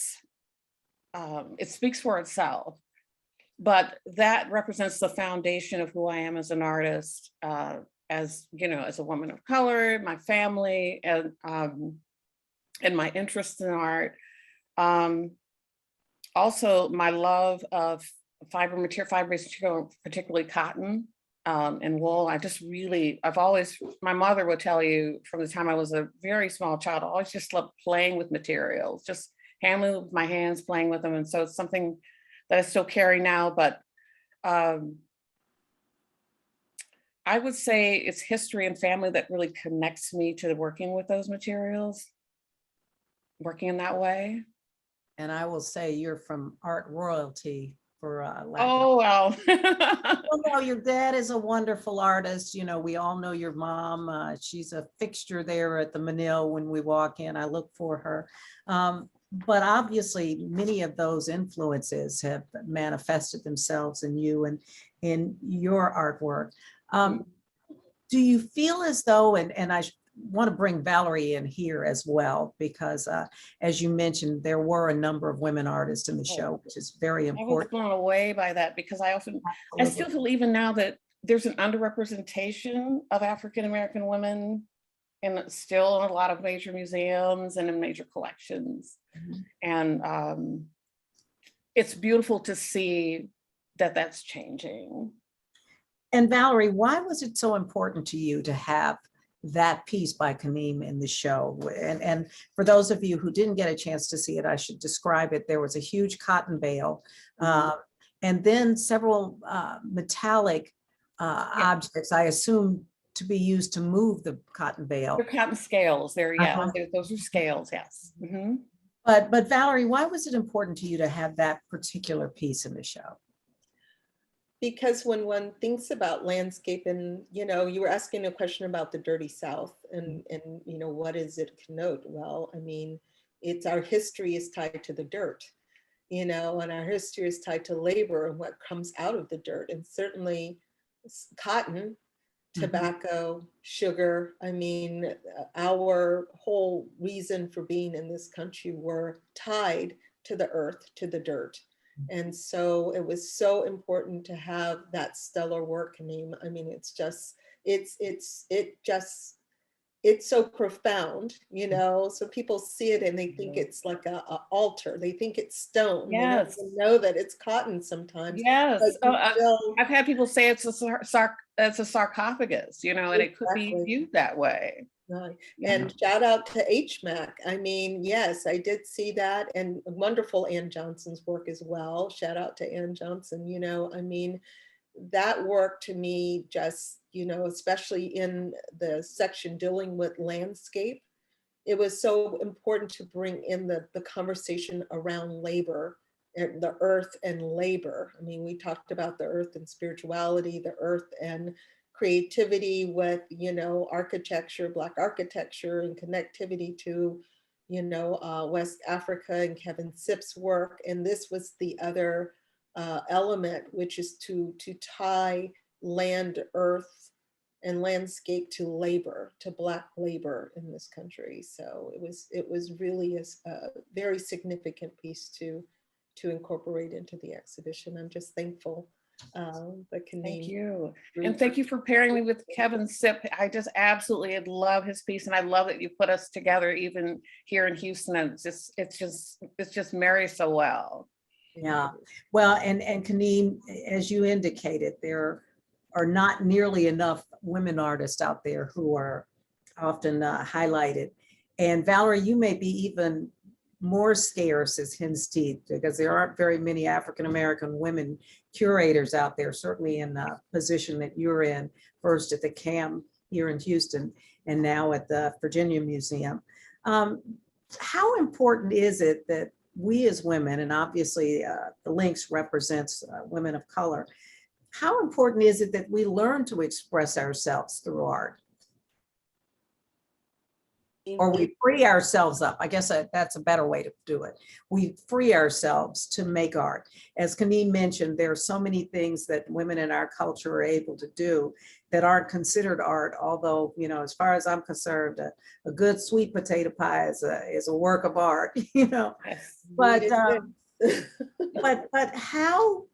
speaks for itself. But that represents the foundation of who I am as an artist, as you know, as a woman of color, my family, and my interest in art. Also, my love of fiber-based material, particularly cotton and wool. My mother would tell you from the time I was a very small child, I always just loved playing with materials, just handling with my hands, playing with them. And so it's something that I still carry now, but I would say it's history and family that really connects me to working with those materials, working in that way. And I will say you're from art royalty for Latin. Oh, well. Well, no, your dad is a wonderful artist. You know, we all know your mom. She's a fixture there at the Manil when we walk in. I look for her. But obviously, many of those influences have manifested themselves in you and in your artwork. Do you feel as though, and I want to bring Valerie in here as well, because as you mentioned, there were a number of women artists in the show, which is very I was important. blown away by that, because I still feel even now that there's an underrepresentation of African-American women and still in a lot of major museums and in major collections. And it's beautiful to see that that's changing. And Valerie, why was it so important to you to have that piece by Kaneem in the show? And for those of you who didn't get a chance to see it, I should describe it. There was a huge cotton bale, and then several metallic objects, I assume to be used to move the cotton bale. They're cotton scales. They're, yeah, Uh-huh. those are scales, yes. But Valerie, why was it important to you to have that particular piece in the show? Because when one thinks about landscape, and you were asking a question about the Dirty South, and what does it connote? Well, I mean, it's our history is tied to the dirt, and our history is tied to labor and what comes out of the dirt, and certainly cotton, tobacco, sugar. I mean, our whole reason for being in this country were tied to the earth, to the dirt. And so it was so important to have that stellar work, Kaneem. I mean, it's so profound, so people see it and they think it's like a altar. They think it's stone. Yes. They don't even know that it's cotton sometimes. Yes. But you still- I've had people say it's a sarcophagus, and it could be Exactly. viewed that way. Right. Yeah. And shout out to HMAC. I mean, yes, I did see that, and wonderful Ann Johnson's work as well. Shout out to Ann Johnson. I mean, that work to me just, especially in the section dealing with landscape, it was so important to bring in the conversation around labor and the earth and labor. I mean, we talked about the earth and spirituality, the earth and creativity with, architecture, Black architecture, and connectivity to, West Africa and Kevin Sipp's work. And this was the other element, which is to tie land, earth, and landscape to labor, to Black labor in this country. So it was really a very significant piece to incorporate into the exhibition. I'm just thankful that Kaneem. Thank you. And thank you for pairing me with Kevin Sipp. I just absolutely love his piece, and I love that you put us together even here in Houston. And it's just marries so well. Yeah, well, and Kaneem, as you indicated, there are not nearly enough women artists out there who are often highlighted. And Valerie, you may be even more scarce as hen's teeth, because there aren't very many African-American women curators out there, certainly in the position that you're in, first at the CAM here in Houston and now at the Virginia Museum. How important is it that we as women, and obviously the Lynx represents women of color, how important is it that we learn to express ourselves through art? Or we free ourselves up. I guess that's a better way to do it. We free ourselves to make art. As Kaneem mentioned, there are so many things that women in our culture are able to do that aren't considered art, although, as far as I'm concerned, a good sweet potato pie is a work of art, Yes. But but how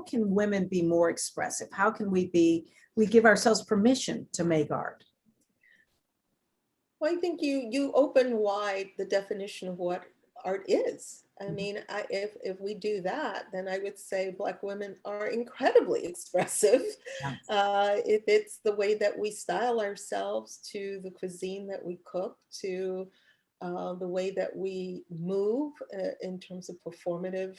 can women be more expressive? How can we give ourselves permission to make art? Well, I think you open wide the definition of what art is. I mean, if we do that, then I would say Black women are incredibly expressive. Yeah. If it's the way that we style ourselves, to the cuisine that we cook, to the way that we move in terms of the performative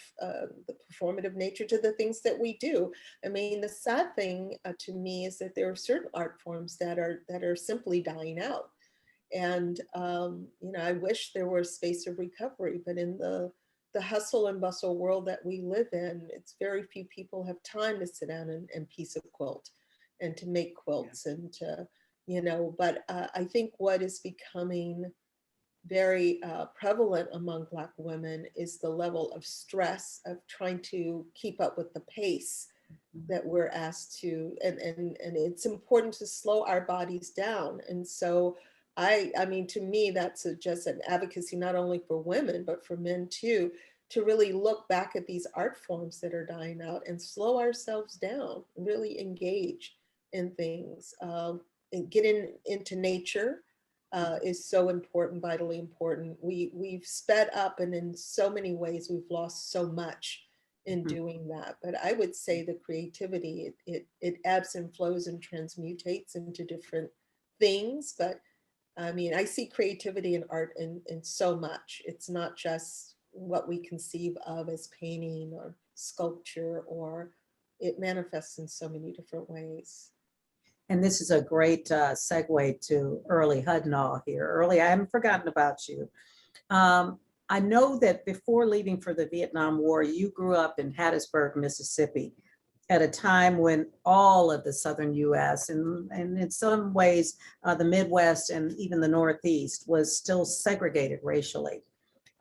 nature, to the things that we do. I mean, the sad thing to me is that there are certain art forms that are simply dying out. And, I wish there were a space of recovery, but in the hustle and bustle world that we live in, it's very few people have time to sit down and piece a quilt and to make quilts and to, but I think what is becoming very prevalent among Black women is the level of stress of trying to keep up with the pace that we're asked to, and it's important to slow our bodies down. And so I mean, to me, that's just an advocacy, not only for women, but for men too, to really look back at these art forms that are dying out and slow ourselves down, really engage in things, and get into nature, is so important, vitally important. We've sped up, and in so many ways we've lost so much in Mhm. doing that. But I would say the creativity, it ebbs and flows and transmutates into different things. But I mean, I see creativity in art in so much. It's not just what we conceive of as painting or sculpture, or it manifests in so many different ways. And this is a great segue to Early Hudnall here. Early, I haven't forgotten about you. I know that before leaving for the Vietnam War, you grew up in Hattiesburg, Mississippi, at a time when all of the southern US and in some ways the Midwest and even the Northeast was still segregated racially.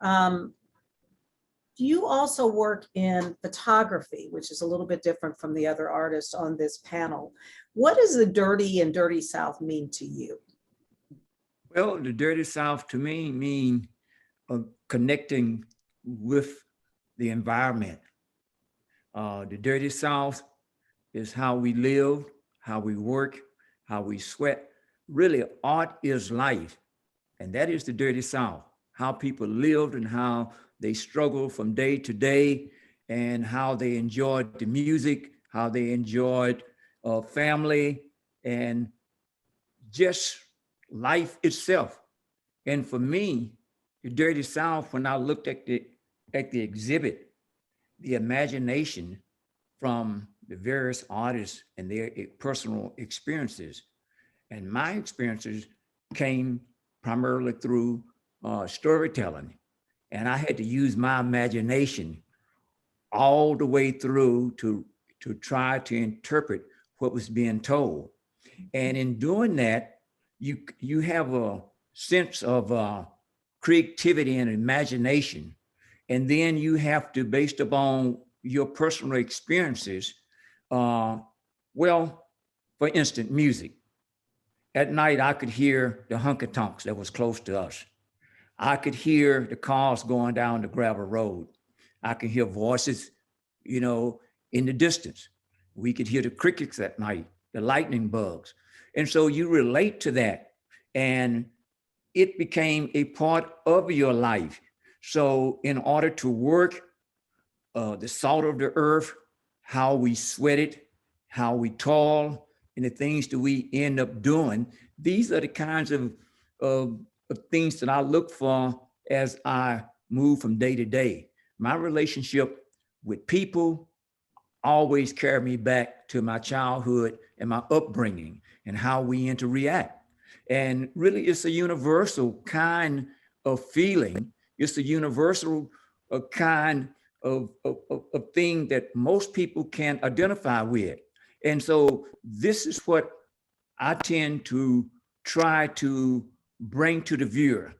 Um, you also work in photography, which is a little bit different from the other artists on this panel. What does the dirty and dirty South mean to you? Well, the dirty South to me mean connecting with the environment. The dirty South is how we live, how we work, how we sweat. Really, art is life. And that is the dirty South, how people lived and how they struggled from day to day, and how they enjoyed the music, how they enjoyed family, and just life itself. And for me, the dirty South, when I looked at the exhibit, the imagination from the various artists and their personal experiences. And my experiences came primarily through storytelling. And I had to use my imagination all the way through to try to interpret what was being told. And in doing that, you have a sense of creativity and imagination. And then you have to, based upon your personal experiences, well, for instance, music. At night, I could hear the honky tonks that was close to us. I could hear the cars going down the gravel road. I could hear voices, in the distance. We could hear the crickets at night, the lightning bugs. And so you relate to that, and it became a part of your life. So in order to work the salt of the earth, how we sweat it, how we toil, and the things that we end up doing, these are the kinds of things that I look for as I move from day to day. My relationship with people always carry me back to my childhood and my upbringing and how we interact. And really, it's a universal kind of feeling. It's a universal kind of thing that most people can identify with. And so this is what I tend to try to bring to the viewer,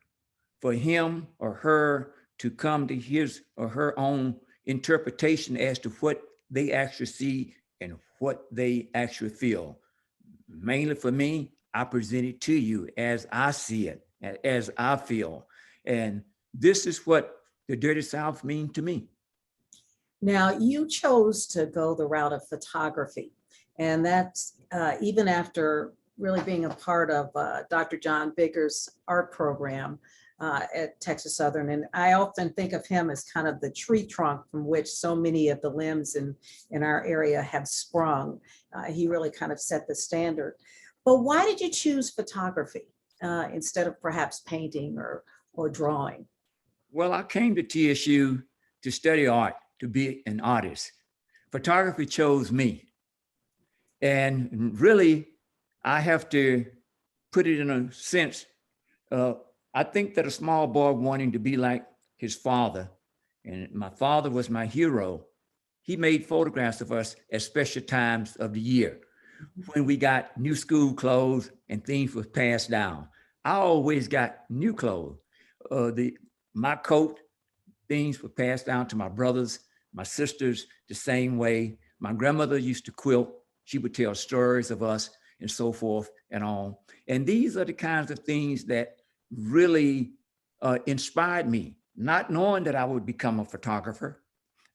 for him or her to come to his or her own interpretation as to what they actually see and what they actually feel. Mainly for me, I present it to you as I see it, as I feel. And this is what the Dirty South means to me. Now, you chose to go the route of photography, and that's even after really being a part of Dr. John Bigger's art program at Texas Southern. And I often think of him as kind of the tree trunk from which so many of the limbs in our area have sprung. He really kind of set the standard. But why did you choose photography instead of perhaps painting or drawing? Well, I came to TSU to study art, to be an artist. Photography chose me. And really, I have to put it in a sense. I think that a small boy wanting to be like his father, and my father was my hero. He made photographs of us at special times of the year when we got new school clothes and things were passed down. I always got new clothes. My coat, things were passed down to my brothers, my sisters, the same way. My grandmother used to quilt. She would tell stories of us and so forth and on. And these are the kinds of things that really inspired me, not knowing that I would become a photographer.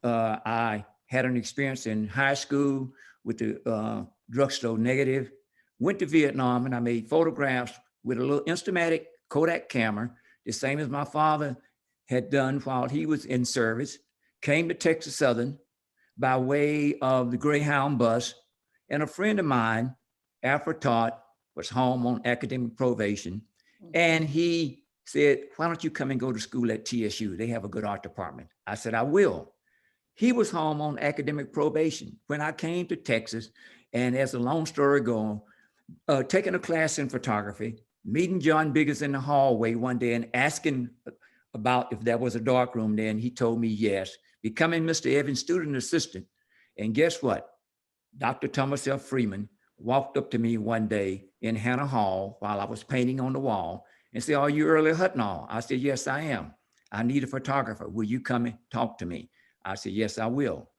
I had an experience in high school with the drugstore negative, went to Vietnam, and I made photographs with a little Instamatic Kodak camera, the same as my father had done while he was in service, came to Texas Southern by way of the Greyhound bus. And a friend of mine, Alfred Todd, was home on academic probation. And he said, why don't you come and go to school at TSU? They have a good art department. I said, I will. He was home on academic probation when I came to Texas. And as a long story goes, taking a class in photography, meeting John Biggers in the hallway one day and asking about if there was a darkroom there, and he told me yes, becoming Mr. Evans' student assistant. And guess what? Dr. Thomas F. Freeman walked up to me one day in Hannah Hall while I was painting on the wall and said, are you Early Hutnall? I said, yes, I am. I need a photographer. Will you come and talk to me? I said, yes, I will.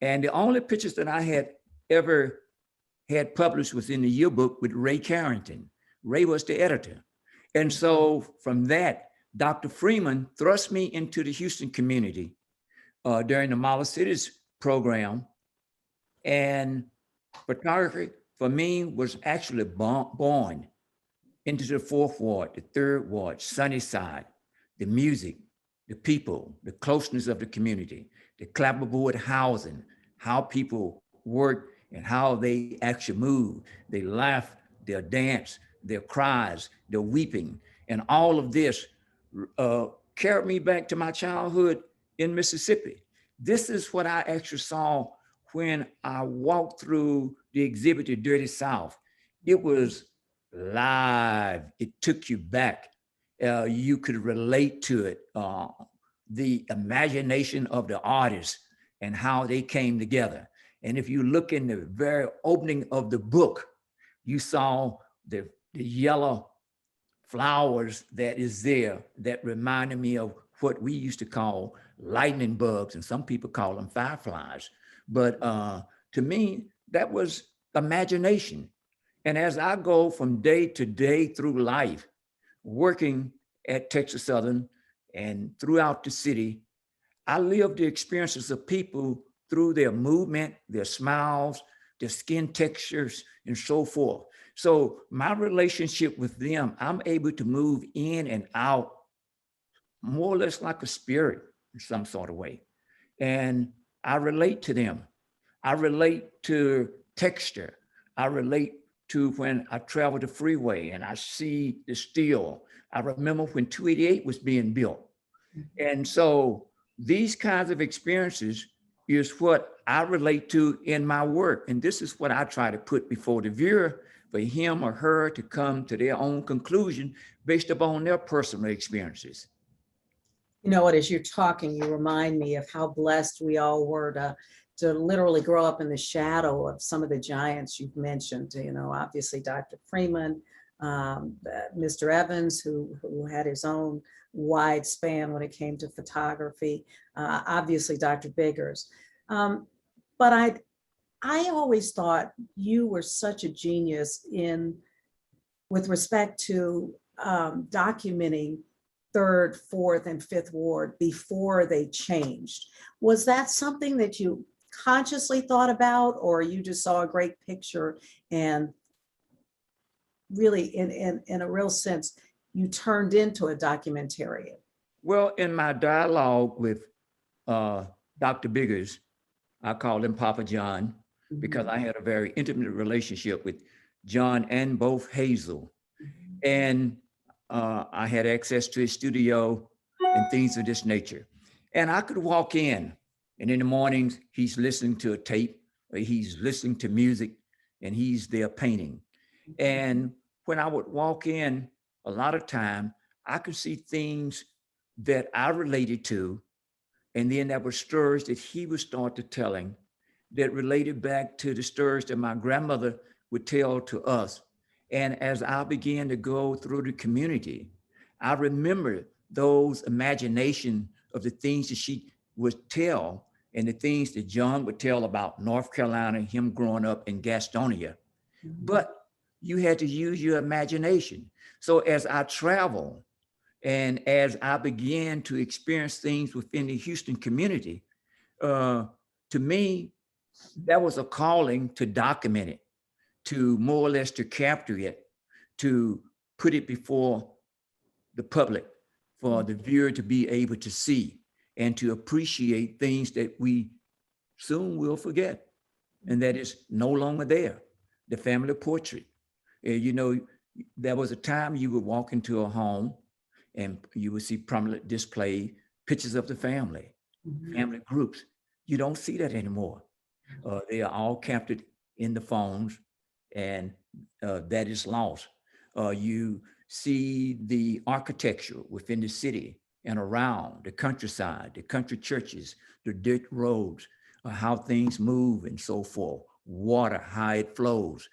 And the only pictures that I had ever had published was in the yearbook with Ray Carrington. Ray was the editor. And so from that, Dr. Freeman thrust me into the Houston community during the Model Cities program. And photography for me was actually born into the 4th Ward, the 3rd Ward, Sunnyside, the music, the people, the closeness of the community, the clapperboard housing, how people work and how they actually move. They laugh, they'll dance, their cries, their weeping, and all of this carried me back to my childhood in Mississippi. This is what I actually saw when I walked through the exhibit, The Dirty South. It was live. It took you back. You could relate to it. The imagination of the artists and how they came together. And if you look in the very opening of the book, you saw the yellow flowers that is there that reminded me of what we used to call lightning bugs, and some people call them fireflies. But to me, that was imagination. And as I go from day to day through life, working at Texas Southern and throughout the city, I live the experiences of people through their movement, their smiles, their skin textures, and so forth. So my relationship with them, I'm able to move in and out more or less like a spirit in some sort of way. And I relate to them. I relate to texture. I relate to when I travel the freeway and I see the steel. I remember when 288 was being built. And so these kinds of experiences is what I relate to in my work. And this is what I try to put before the viewer for him or her to come to their own conclusion based upon their personal experiences. You know what, as you're talking, you remind me of how blessed we all were to literally grow up in the shadow of some of the giants you've mentioned. You know, obviously Dr. Freeman, Mr. Evans, who had his own wide span when it came to photography, obviously Dr. Biggers. But I always thought you were such a genius with respect to documenting 3rd, 4th, and 5th Ward before they changed. Was that something that you consciously thought about, or you just saw a great picture and really in a real sense, you turned into a documentarian? Well, in my dialogue with Dr. Biggers, I called him Papa John because I had a very intimate relationship with John and both Hazel. And I had access to his studio and things of this nature. And I could walk in, and in the mornings, he's listening to a tape, or he's listening to music, and he's there painting. And when I would walk in, a lot of time, I could see things that I related to, and then there were stories that he would start to telling that related back to the stories that my grandmother would tell to us. And as I began to go through the community, I remember those imagination of the things that she would tell and the things that John would tell about North Carolina, him growing up in Gastonia. But you had to use your imagination. So as I travel and as I began to experience things within the Houston community, to me, that was a calling to document it, to more or less to capture it, to put it before the public for the viewer to be able to see and to appreciate things that we soon will forget, and that is no longer there. The family portrait. You know, there was a time you would walk into a home and you would see prominently displayed pictures of the family, family groups. You don't see that anymore. They are all captured in the phones, and that is lost. You see the architecture within the city and around the countryside, the country churches, the dirt roads, how things move and so forth, water, how it flows.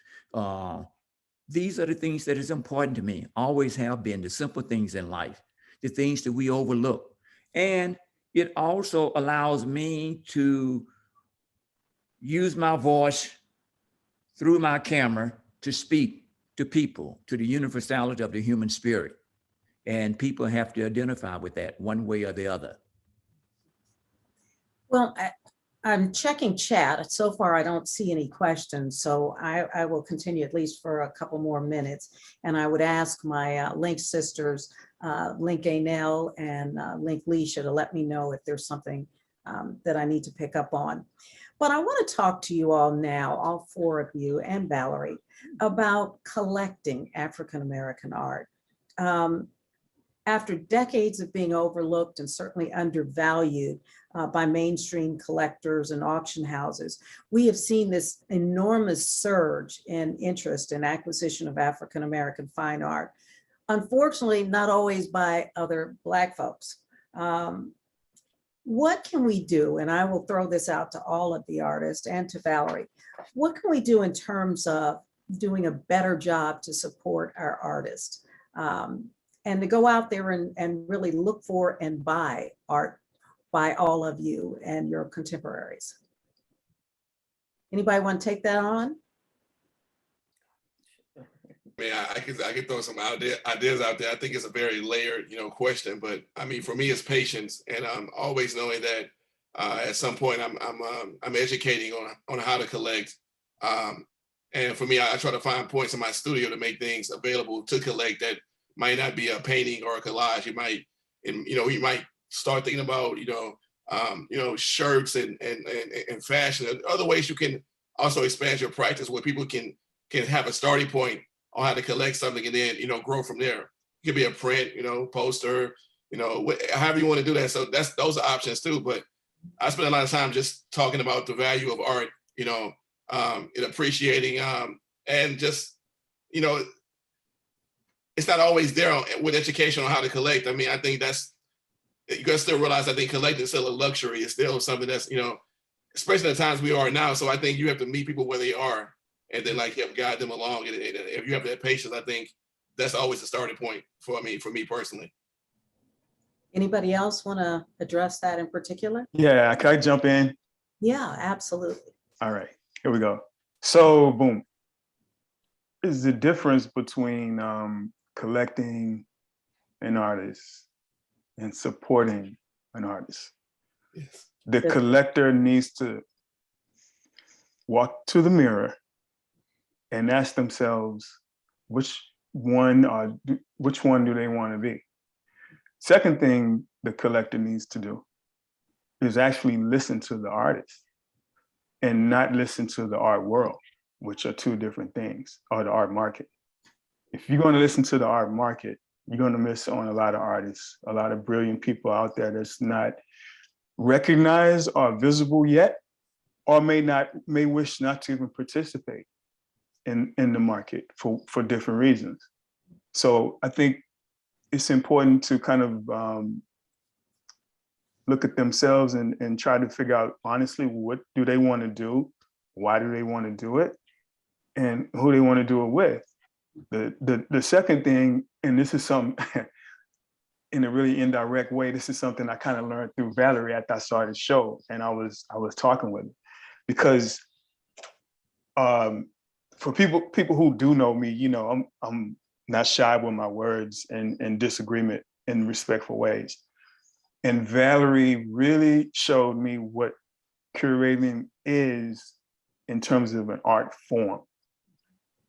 These are the things that is important to me, always have been, the simple things in life, the things that we overlook. And it also allows me to use my voice through my camera to speak to people, to the universality of the human spirit. And people have to identify with that one way or the other. Well, I'm checking chat. So far, I don't see any questions, so I will continue at least for a couple more minutes. And I would ask my Link sisters, Link Anel and Link Leisha, to let me know if there's something that I need to pick up on. But I want to talk to you all now, all four of you and Valerie, about collecting African-American art. After decades of being overlooked and certainly undervalued by mainstream collectors and auction houses, we have seen this enormous surge in interest and acquisition of African-American fine art. Unfortunately, not always by other Black folks. What can we do? And I will throw this out to all of the artists and to Valerie. What can we do in terms of doing a better job to support our artists? And to go out there and really look for and buy art by all of you and your contemporaries. Anybody want to take that on? I can throw some ideas out there. I think it's a very layered, question. But I mean, for me, it's patience, and I'm always knowing that at some point I'm educating on how to collect. And for me, I try to find points in my studio to make things available to collect that might not be a painting or a collage. You might, you might start thinking about, shirts and fashion, and other ways you can also expand your practice where people can have a starting point on how to collect something and then, grow from there. It could be a print, poster, however you want to do that. So those are options too. But I spend a lot of time just talking about the value of art, and appreciating, and just, it's not always there with education on how to collect. I mean, I think you gotta still realize, I think collecting is still a luxury. It's still something that's, especially in the times we are now. So I think you have to meet people where they are and then help guide them along. And if you have that patience, I think that's always the starting point for me personally. Anybody else want to address that in particular? Yeah, can I jump in? Yeah, absolutely. All right, here we go. So boom. Is the difference between collecting an artist and supporting an artist. Yes. The collector needs to walk to the mirror and ask themselves which one do they want to be. Second thing the collector needs to do is actually listen to the artist and not listen to the art world, which are two different things, or the art market. If you're going to listen to the art market, you're going to miss on a lot of artists, a lot of brilliant people out there that's not recognized or visible yet, or may wish not to even participate in the market for different reasons. So I think it's important to kind of look at themselves and try to figure out honestly, what do they want to do? Why do they want to do it? And who they want to do it with. The second thing, and this is something in a really indirect way, this is something I kind of learned through Valerie after I started the show, and I was talking with her, because for people who do know me, I'm not shy with my words and disagreement in respectful ways. And Valerie really showed me what curating is in terms of an art form,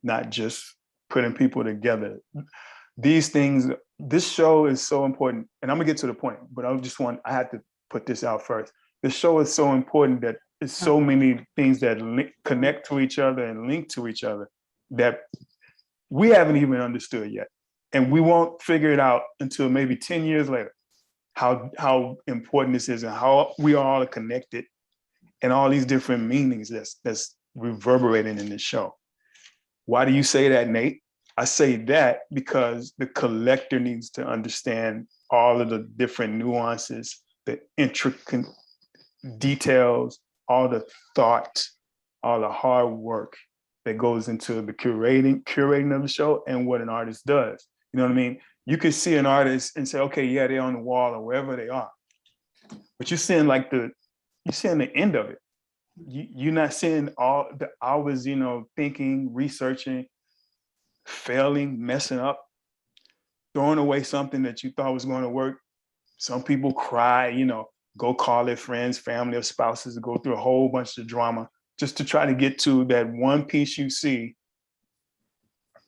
not just putting people together. these things, this show is so important, and I'm gonna get to the point, but I had to put this out first. This show is so important that there's so many things that connect to each other and link to each other that we haven't even understood yet. And we won't figure it out until maybe 10 years later, how important this is and how we are all connected and all these different meanings that's reverberating in this show. Why do you say that, Nate? I say that because the collector needs to understand all of the different nuances, the intricate details, all the thought, all the hard work that goes into the curating of the show and what an artist does. You know what I mean? You could see an artist and say, okay, yeah, they're on the wall or wherever they are. But you're seeing the end of it. You're not seeing all the hours, thinking, researching, failing, messing up, throwing away something that you thought was going to work. Some people cry, go call their friends, family, or spouses to go through a whole bunch of drama just to try to get to that one piece you see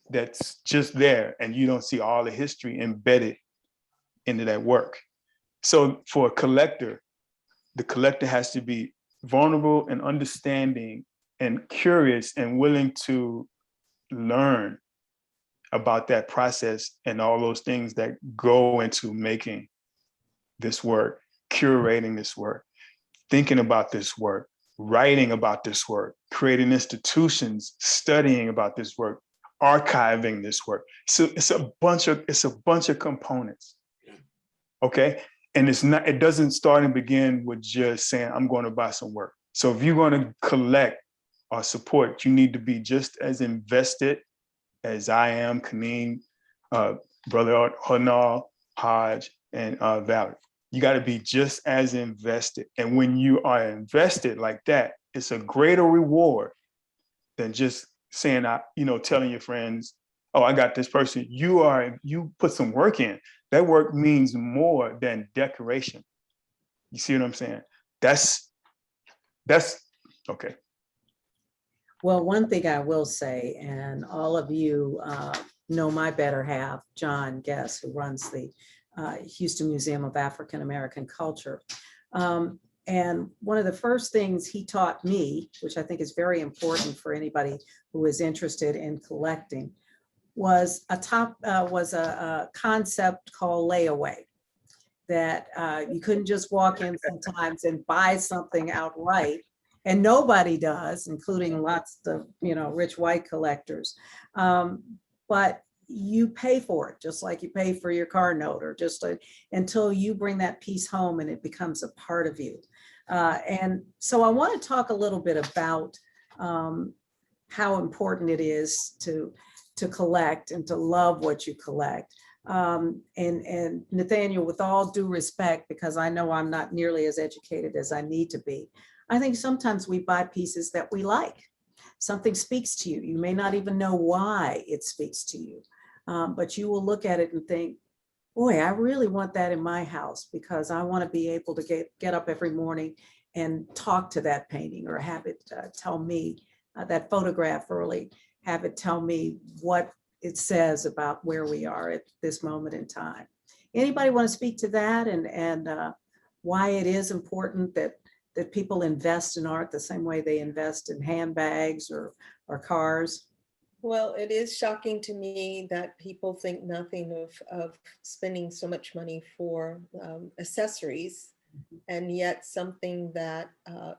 that's just there, and you don't see all the history embedded into that work. So for a collector, the collector has to be vulnerable and understanding and curious and willing to learn about that process and all those things that go into making this work, curating this work, thinking about this work, writing about this work, creating institutions, studying about this work, archiving this work. So it's a bunch of components. Okay. And it doesn't start and begin with just saying, I'm going to buy some work. So if you're going to collect or support, you need to be just as invested as I am, Kaneen, Brother Hanal, Hodge, and Valerie. You got to be just as invested. And when you are invested like that, it's a greater reward than just saying, telling your friends, oh, I got this person. You put some work in. That work means more than decoration. You see what I'm saying? That's okay. Well, one thing I will say, and all of you know my better half, John Guest, who runs the Houston Museum of African American Culture. And one of the first things he taught me, which I think is very important for anybody who is interested in collecting, was a concept called layaway. That you couldn't just walk in sometimes and buy something outright. And nobody does, including lots of, rich white collectors. But you pay for it, just like you pay for your car note, or until you bring that piece home and it becomes a part of you. And so I want to talk a little bit about how important it is to collect and to love what you collect. And Nathaniel, with all due respect, because I know I'm not nearly as educated as I need to be, I think sometimes we buy pieces that we like. Something speaks to you. You may not even know why it speaks to you, but you will look at it and think, boy, I really want that in my house because I want to be able to get up every morning and talk to that painting, or have it tell me, that photograph early, have it tell me what it says about where we are at this moment in time. Anybody want to speak to that and why it is important that people invest in art the same way they invest in handbags or cars? Well, it is shocking to me that people think nothing of spending so much money for accessories, and yet something that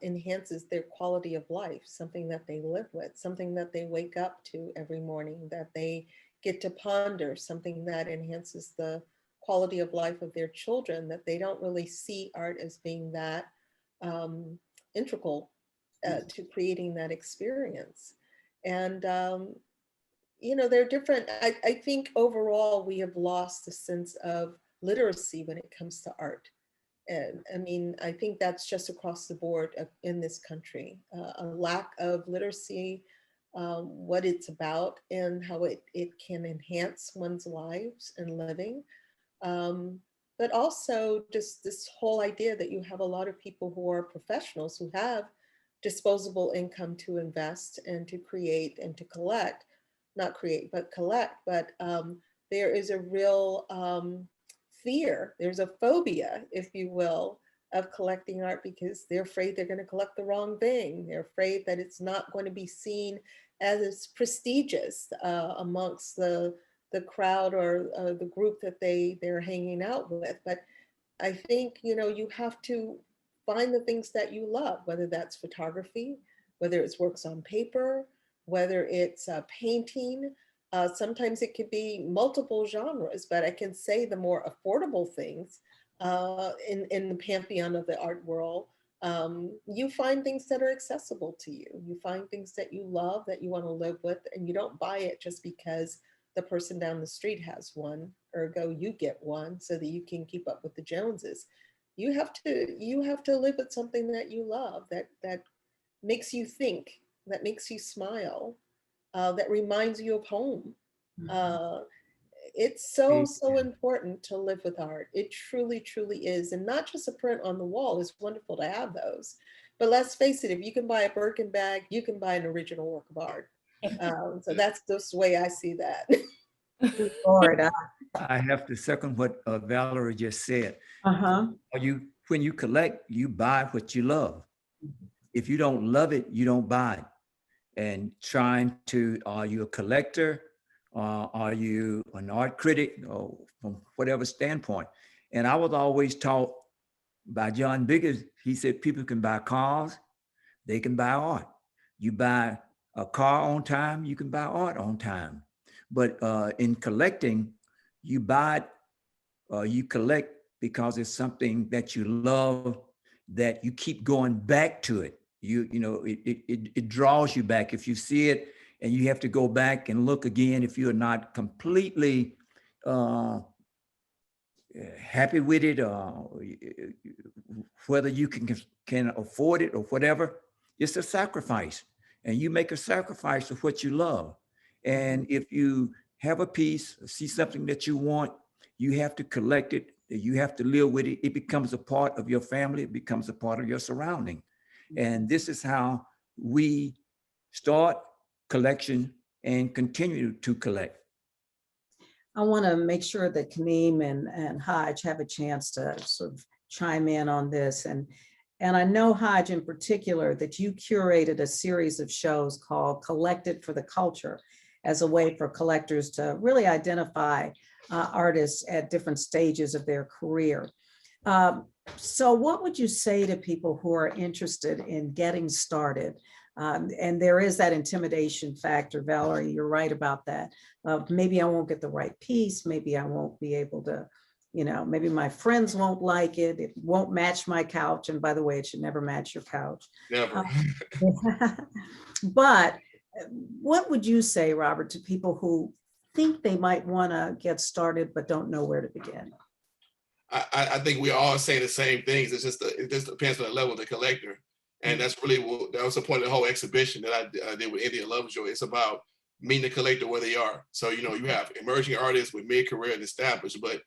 enhances their quality of life, something that they live with, something that they wake up to every morning, that they get to ponder, something that enhances the quality of life of their children, that they don't really see art as being that integral to creating that experience. And they're different. I think overall we have lost the sense of literacy when it comes to art. And I mean, I think that's just across the board in this country, a lack of literacy, what it's about and how it can enhance one's lives and living. But also just this whole idea that you have a lot of people who are professionals who have disposable income to invest and to create and to collect, not create, but collect, but there is a real fear. There's a phobia, if you will, of collecting art because they're afraid they're going to collect the wrong thing. They're afraid that it's not going to be seen as prestigious amongst the crowd or the group that they're hanging out with. But I think, you know, you have to find the things that you love, whether that's photography, whether it's works on paper, whether it's painting. Sometimes it could be multiple genres, but I can say the more affordable things in the pantheon of the art world, you find things that are accessible to you. You find things that you love, that you want to live with, and you don't buy it just because the person down the street has one, ergo you get one so that you can keep up with the Joneses. You have to live with something that you love, that makes you think, that makes you smile, that reminds you of home. It's so important to live with art. It truly, truly is. And not just a print on the wall. It's wonderful to have those. But let's face it, if you can buy a Birkin bag, you can buy an original work of art. So that's just the way I see that. Lord, I have to second what Valerie just said. uh-huh. When you collect, you buy what you love. If you don't love it, you don't buy it. And are you a collector? Are you an art critic, or from whatever standpoint? And I was always taught by John Biggers. He said people can buy cars, they can buy art. You buy a car on time, you can buy art on time. But in collecting, you you collect because it's something that you love, that you keep going back to it. You know, it draws you back. If you see it and you have to go back and look again, if you're not completely happy with it, or whether you can afford it or whatever, it's a sacrifice. And you make a sacrifice of what you love. And if you have a piece, see something that you want, you have to collect it. You have to live with it. It becomes a part of your family. It becomes a part of your surrounding. And this is how we start collection and continue to collect. I want to make sure that Kaneem and Hodge have a chance to sort of chime in on this. And I know, Hodge, in particular, that you curated a series of shows called Collected for the Culture as a way for collectors to really identify artists at different stages of their career. So what would you say to people who are interested in getting started? And there is that intimidation factor, Valerie, you're right about that. Maybe I won't get the right piece. Maybe I won't be able to, you know, maybe my friends won't like it. It won't match my couch. And by the way, it should never match your couch. Never. But what would you say, Robert, to people who think they might want to get started but don't know where to begin? I think we all say the same things. It just depends on the level of the collector. And that's really that was the point of the whole exhibition that I did with India Lovejoy. It's about meeting the collector where they are. So, you know, you have emerging artists with mid-career and established, but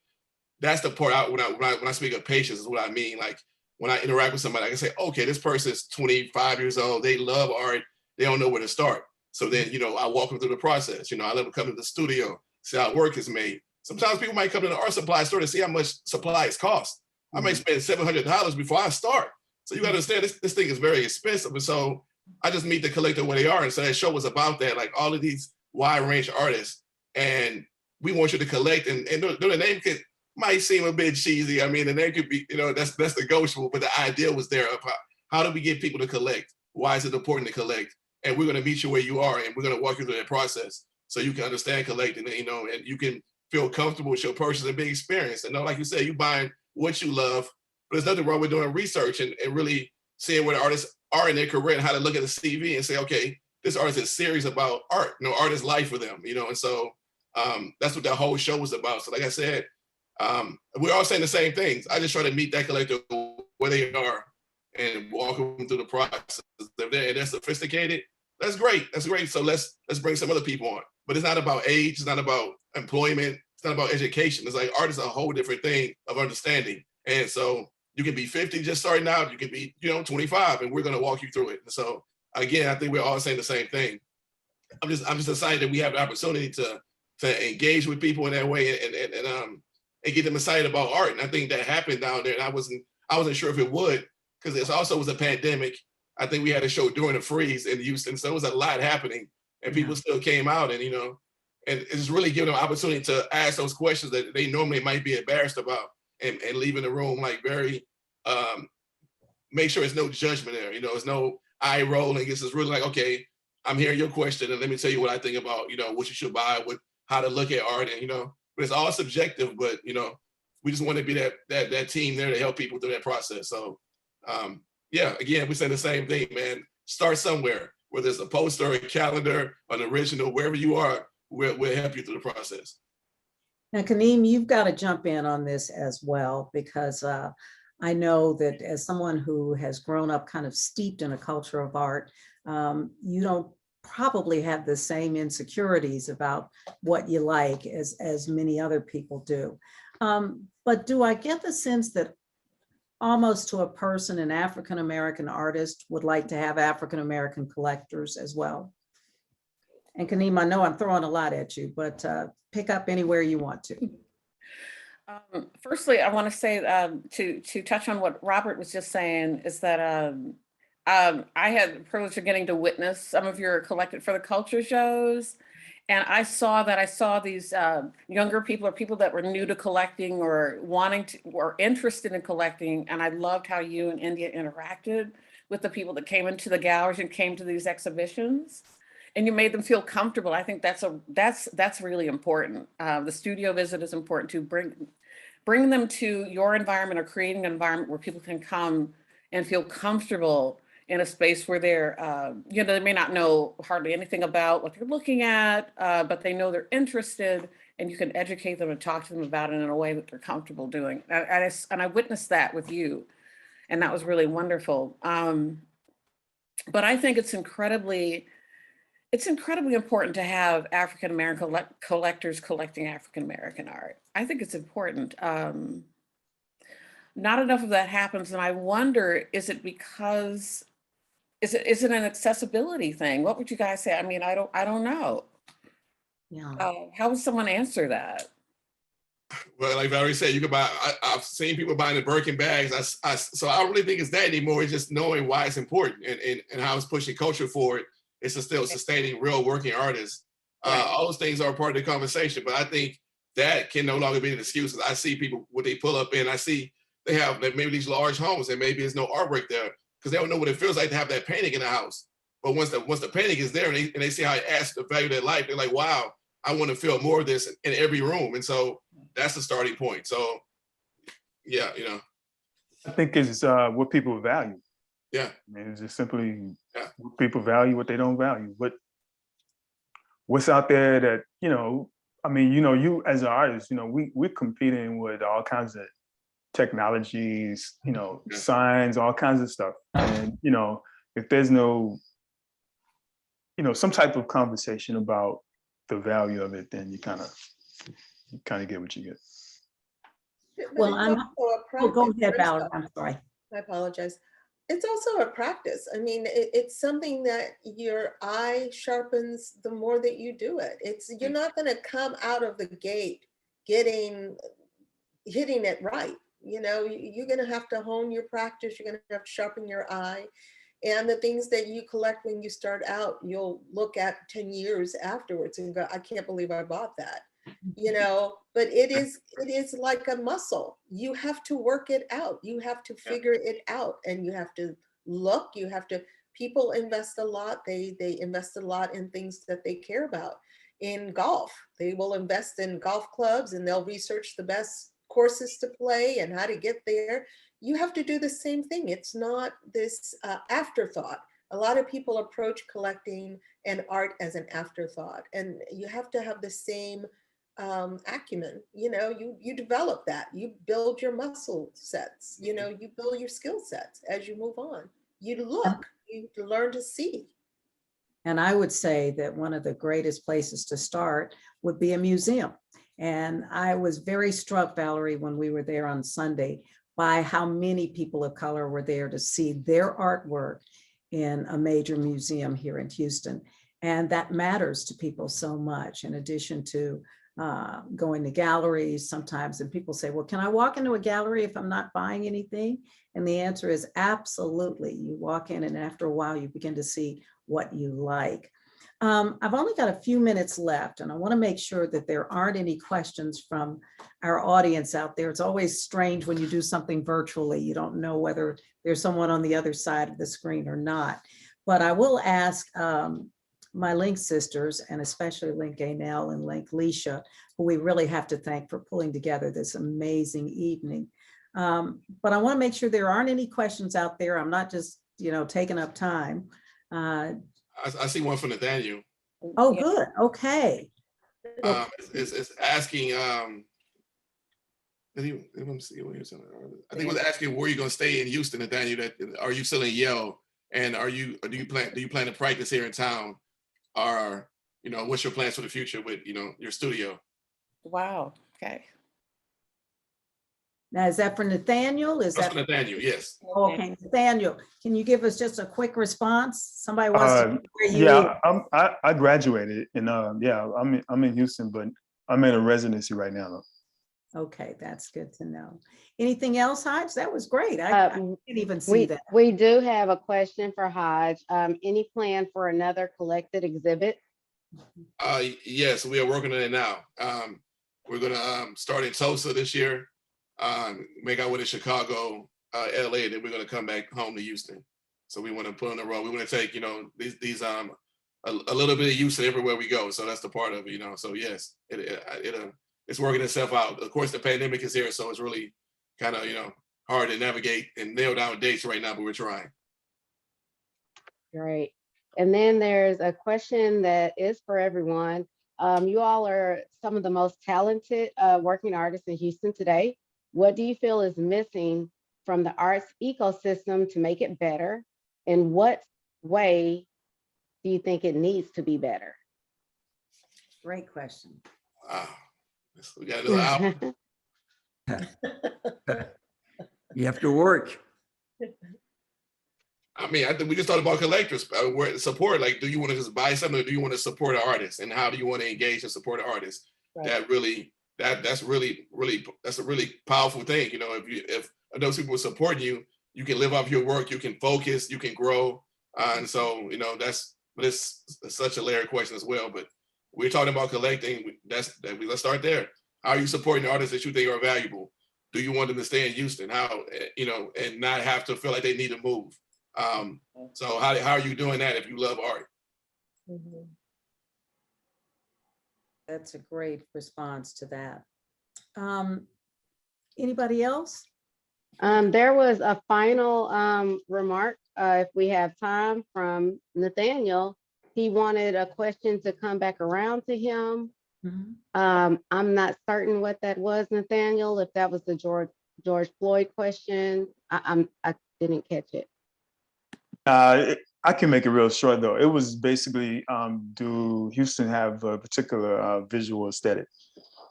that's the part when I speak of patience is what I mean. Like when I interact with somebody, I can say, okay, this person is 25 years old. They love art. They don't know where to start. So then, you know, I walk them through the process. You know, I let them come to the studio, see how work is made. Sometimes people might come to the art supply store to see how much supplies cost. I may spend $700 before I start. So you got to understand this thing is very expensive. And so I just meet the collector where they are. And so that show was about that, like all of these wide range artists. And we want you to collect. And the name might seem a bit cheesy. I mean, the name could be, you know, that's negotiable. But the idea was there of how do we get people to collect? Why is it important to collect? And we're going to meet you where you are. And we're going to walk you through that process so you can understand collecting, you know, and you can feel comfortable with your purchase and be experienced. And like you said, you buying what you love. But there's nothing wrong with doing research and really seeing where the artists are in their career and how to look at the CV and say, okay, this artist is serious about art. You know, art is life for them, you know, and so that's what that whole show was about. So like I said, we're all saying the same things. I just try to meet that collector where they are and walk them through the process. If they're sophisticated, that's great. That's great. So let's bring some other people on. But it's not about age. It's not about employment. It's not about education. It's like art is a whole different thing of understanding. And so you can be 50 just starting out. You can be, you know, 25, and we're going to walk you through it. And so again, I think we're all saying the same thing. I'm just excited that we have the opportunity to to engage with people in that way and get them excited about art. And I think that happened down there. And I wasn't sure if it would, because it also was a pandemic. I think we had a show during the freeze in Houston, so it was a lot happening, and people still came out, and and it's really giving them opportunity to ask those questions that they normally might be embarrassed about, and leaving the room like very make sure there's no judgment there. There's no eye rolling. It's just really like, okay, I'm hearing your question, and let me tell you what I think about what you should buy, how to look at art, and but it's all subjective. But we just want to be that team there to help people through that process. So yeah, again, we say the same thing, man. Start somewhere, whether it's a poster, a calendar, an original, wherever you are, we'll help you through the process. Now, Kaneem, you've got to jump in on this as well, because I know that as someone who has grown up kind of steeped in a culture of art, you don't probably have the same insecurities about what you like as many other people do. But do I get the sense that almost to a person, an African-American artist would like to have African-American collectors as well? And Kaneem, I know I'm throwing a lot at you, but pick up anywhere you want to. Firstly, I want to say to touch on what Robert was just saying is that I had the privilege of getting to witness some of your Collected for the Culture shows. And I saw these younger people or people that were new to collecting or or interested in collecting. And I loved how you and India interacted with the people that came into the galleries and came to these exhibitions. And you made them feel comfortable. I think that's really important. The studio visit is important to bring them to your environment or creating an environment where people can come and feel comfortable in a space where they're, they may not know hardly anything about what they're looking at, but they know they're interested, and you can educate them and talk to them about it in a way that they're comfortable doing. And I witnessed that with you, and that was really wonderful. But I think it's incredibly important to have African-American collectors collecting African-American art. I think it's important. Not enough of that happens, and I wonder, is it an accessibility thing? What would you guys say? I mean, I don't know. Yeah. How would someone answer that? Well, like Valerie said, you can buy. I've seen people buying the Birkin bags. So I don't really think it's that anymore. It's just knowing why it's important and how it's pushing culture forward. It's still sustaining real working artists. Right. All those things are part of the conversation, but I think that can no longer be an excuse. I see people when they pull up in, I see they have maybe these large homes and maybe there's no artwork there because they don't know what it feels like to have that painting in the house. But once the painting is there and they see how it adds to the value of their life, they're like, wow, I want to feel more of this in every room. And so that's the starting point. So yeah, I think it's what people value. Yeah. I mean, it's just simply what people value, what they don't value. What's out there that, I mean, you as an artist, we're competing with all kinds of technologies, signs, all kinds of stuff. And, if there's no, some type of conversation about the value of it, then you kind of get what you get. Well, go ahead, Valerie. I'm sorry. I apologize. It's also a practice. I mean, it's something that your eye sharpens the more that you do it. You're not going to come out of the gate hitting it right. You're going to have to hone your practice. You're going to have to sharpen your eye. And the things that you collect when you start out, you'll look at 10 years afterwards and go, I can't believe I bought that. But it is like a muscle. You have to work it out. You have to figure it out, and you have to look. People invest a lot. They invest a lot in things that they care about. In golf, they will invest in golf clubs and they'll research the best courses to play and how to get there. You have to do the same thing. It's not this afterthought. A lot of people approach collecting and art as an afterthought, and you have to have the same acumen. You develop that. You build your muscle sets. You build your skill sets as you move on. You look. You learn to see. And I would say that one of the greatest places to start would be a museum. And I was very struck, Valerie, when we were there on Sunday, by how many people of color were there to see their artwork in a major museum here in Houston. And that matters to people so much, in addition to going to galleries sometimes. And people say, well, can I walk into a gallery if I'm not buying anything? And the answer is absolutely. You walk in and after a while, you begin to see what you like. I've only got a few minutes left, and I want to make sure that there aren't any questions from our audience out there. It's always strange when you do something virtually. You don't know whether there's someone on the other side of the screen or not. But I will ask my Link sisters, and especially Link Gaynell and Link Leisha, who we really have to thank for pulling together this amazing evening. But I want to make sure there aren't any questions out there. I'm not just, taking up time. I see one from Nathaniel. Oh, good. Okay. It's asking, let me see what he was saying. I think it was asking where you're going to stay in Houston, Nathaniel. That are you still in Yale, and do you plan to practice here in town, or what's your plans for the future with your studio? Wow. Okay. Now, is that for Nathaniel? Is That's that for Nathaniel, yes. okay? Nathaniel, can you give us just a quick response? Somebody wants to know where you Yeah, I graduated, and yeah, I'm in Houston, but I'm in a residency right now, though. Okay, that's good to know. Anything else, Hodge? That was great. I didn't even see that. We do have a question for Hodge. Any plan for another collected exhibit? Yes, we are working on it now. We're gonna start in Tulsa this year, make our way to Chicago, LA, then we're gonna come back home to Houston. So we want to put on the road. We want to take these a little bit of Houston everywhere we go. So that's the part of it, So yes, it's working itself out. Of course, the pandemic is here, so it's really kind of hard to navigate and nail down dates right now, but we're trying. Great. And then there's a question that is for everyone. You all are some of the most talented working artists in Houston today. What do you feel is missing from the arts ecosystem to make it better? In what way do you think it needs to be better? Great question. Wow. We got another hour. You have to work. I mean, I think we just talked about collectors support. Like, do you want to just buy something, or do you want to support an artist? And how do you want to engage and support an artist? Right. That's a really powerful thing. If those people support you, you can live off your work, you can focus, you can grow. And so, it's such a layered question as well. But we're talking about collecting. Let's start there. How are you supporting the artists that you think are valuable? Do you want them to stay in Houston? How, and not have to feel like they need to move? So how are you doing that if you love art? That's a great response to that. Anybody else? There was a final remark, if we have time, from Nathaniel. He wanted a question to come back around to him. I'm not certain what that was, Nathaniel, if that was the George Floyd question. I didn't catch it. I can make it real short, though. It was basically, do Houston have a particular visual aesthetic?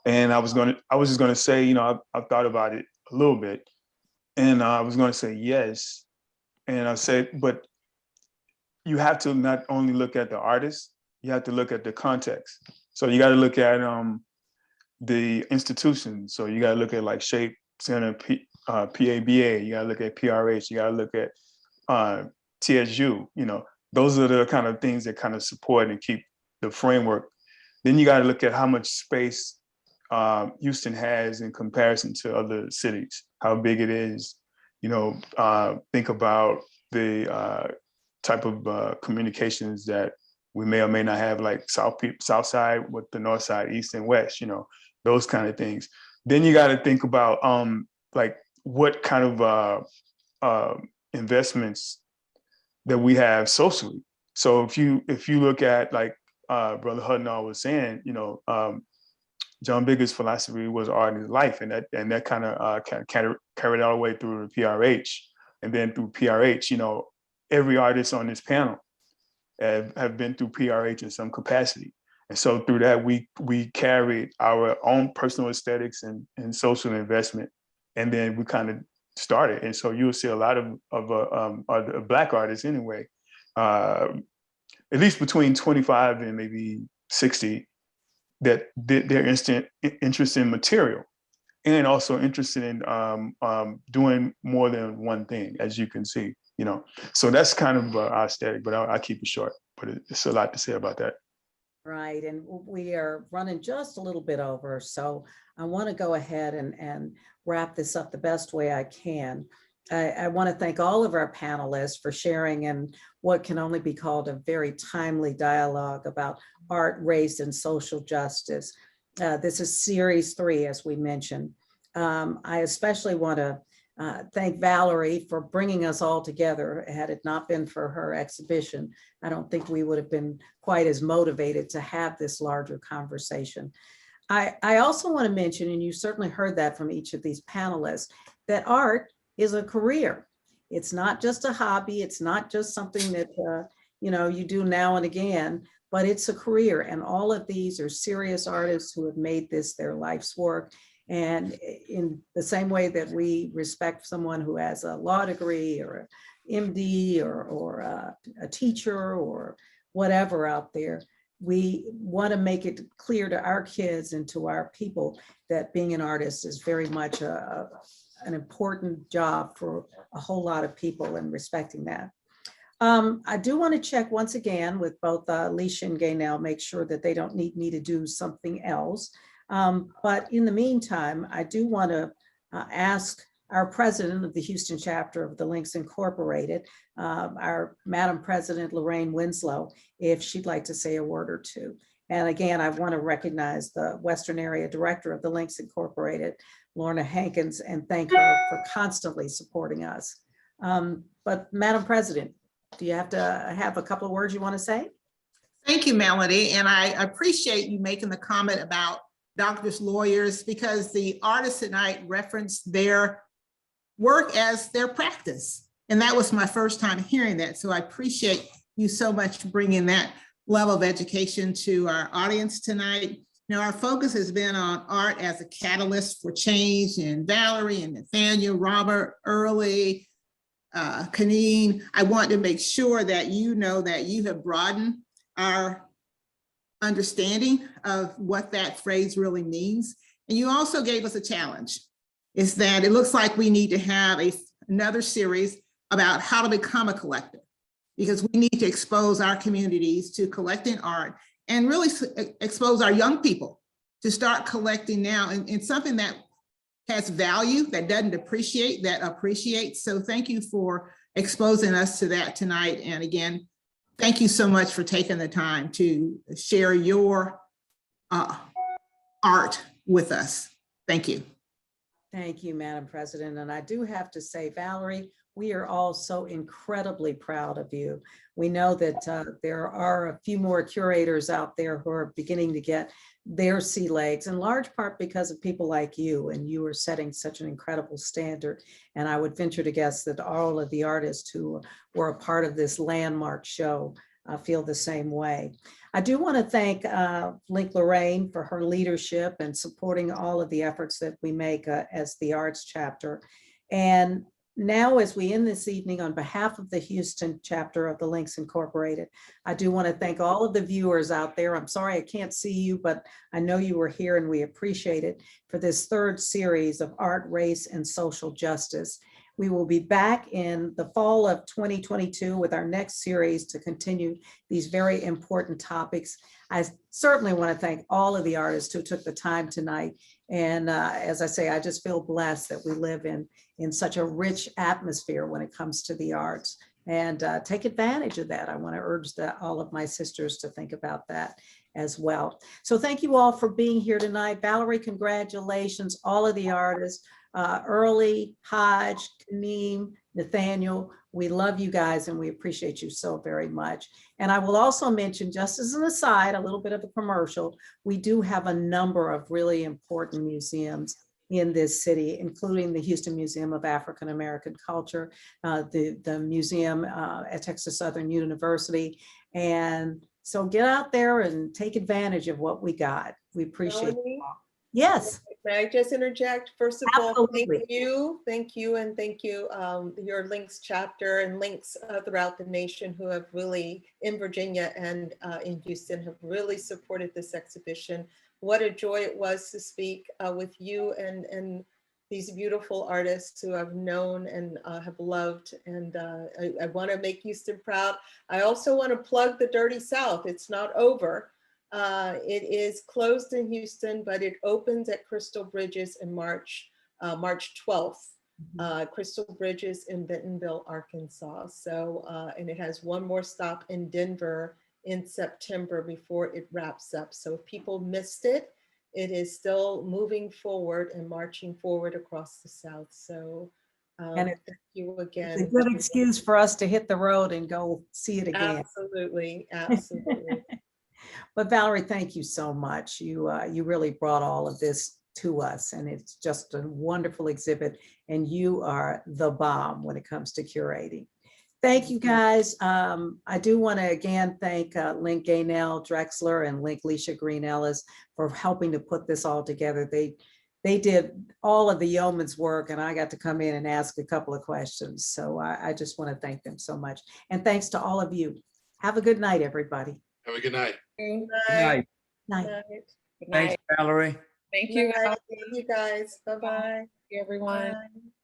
And I was just gonna say, I've thought about it a little bit, and I was gonna say yes. And I said, but you have to not only look at the artist, you have to look at the context. So you got to look at the institution. So you got to look at like Shape Center, PABA. You got to look at PRH. You got to look at TSU. Those are the kind of things that kind of support and keep the framework. Then you got to look at how much space Houston has in comparison to other cities, how big it is. Think about the type of communications that we may or may not have, like South Side with the North Side, East and West, those kind of things. Then you got to think about like what kind of investments that we have socially. So if you look at, like Brother Hudnall was saying, John Biggers' philosophy was art is life, and that kind of carried all the way through the PRH, and then through PRH, every artist on this panel have been through PRH in some capacity. And so through that, we carried our own personal aesthetics and social investment, and then we kind of started. And so you'll see a lot of Black artists anyway, at least between 25 and maybe 60, that they're interested in material and also interested in doing more than one thing, as you can see, you know. So that's kind of our aesthetic, but I'll keep it short, but it's a lot to say about that. Right, and we are running just a little bit over, so I want to go ahead and wrap this up the best way I can. I want to thank all of our panelists for sharing in what can only be called a very timely dialogue about art, race, and social justice. This is series 3, as we mentioned. I especially want to thank Valerie for bringing us all together. Had it not been for her exhibition, I don't think we would have been quite as motivated to have this larger conversation. I also want to mention, and you certainly heard that from each of these panelists, that art is a career. It's not just a hobby. It's not just something that you know, you do now and again, but it's a career. And all of these are serious artists who have made this their life's work. And in the same way that we respect someone who has a law degree or an MD or a teacher or whatever out there, we want to make it clear to our kids and to our people that being an artist is very much an important job for a whole lot of people, and respecting that. I do want to check once again with both Alicia and Gaynell, make sure that they don't need me to do something else. But in the meantime, I do want to ask our president of the Houston chapter of the Links Incorporated, our Madam President Lorraine Winslow, if she'd like to say a word or two. And again, I want to recognize the Western Area Director of the Links Incorporated, Lorna Hankins, and thank her for constantly supporting us. But Madam President, do you have to have a couple of words you want to say? Thank you, Melody. And I appreciate you making the comment about doctors, lawyers, because the artists tonight referenced their work as their practice. And that was my first time hearing that. So I appreciate you so much for bringing that level of education to our audience tonight. Now, our focus has been on art as a catalyst for change, and Valerie and Nathaniel, Robert, Early, Kaneen, I want to make sure that you know that you have broadened our understanding of what that phrase really means. And you also gave us a challenge, is that it looks like we need to have another series about how to become a collector, because we need to expose our communities to collecting art and really expose our young people to start collecting now in something that has value, that doesn't depreciate, that appreciates. So thank you for exposing us to that tonight. And again, thank you so much for taking the time to share your art with us. Thank you. Thank you, Madam President. And I do have to say, Valerie, we are all so incredibly proud of you. We know that there are a few more curators out there who are beginning to get their sea legs, in large part because of people like you, and you are setting such an incredible standard. And I would venture to guess that all of the artists who were a part of this landmark show feel the same way. I do want to thank Link Lorraine for her leadership and supporting all of the efforts that we make as the arts chapter. And now, as we end this evening, on behalf of the Houston chapter of the Links Incorporated, I do want to thank all of the viewers out there. I'm sorry I can't see you, but I know you were here and we appreciate it, for this third series of Art, Race, and Social Justice. We will be back in the fall of 2022 with our next series to continue these very important topics. I certainly want to thank all of the artists who took the time tonight. And as I say, I just feel blessed that we live in such a rich atmosphere when it comes to the arts, and take advantage of that. I want to urge all of my sisters to think about that as well. So thank you all for being here tonight. Valerie, congratulations, all of the artists. Early, Hodge, Kaneem, Nathaniel, we love you guys and we appreciate you so very much. And I will also mention, just as an aside, a little bit of a commercial, we do have a number of really important museums in this city, including the Houston Museum of African American Culture, the museum at Texas Southern University. And so get out there and take advantage of what we got. We appreciate it. Melanie, Yes. May I just interject? First of all, Absolutely. thank you, and thank you, your Links chapter and Links throughout the nation who have really, in Virginia and in Houston, have really supported this exhibition. What a joy it was to speak with you and these beautiful artists who I've known and have loved. And I want to make Houston proud. I also want to plug the Dirty South. It's not over. It is closed in Houston, but it opens at Crystal Bridges in March 12th. Crystal Bridges in Bentonville, Arkansas. So, and it has one more stop in Denver in September before it wraps up. So if people missed it, it is still moving forward and marching forward across the South. So And thank you it's again. a good excuse for us to hit the road and go see it again. Absolutely, absolutely. But Valerie, thank you so much. You really brought all of this to us, and it's just a wonderful exhibit, and you are the bomb when it comes to curating. Thank you, guys. I do want to again thank Link Gaynell Drexler and Link Leisha Green Ellis for helping to put this all together. They did all of the yeoman's work, and I got to come in and ask a couple of questions. So I just want to thank them so much. And thanks to all of you. Have a good night, everybody. Have a good night. Good Good night. Night. night. Good Thanks, night. Valerie. Thank Good you, night. Love you guys. Bye-bye. everyone. Bye.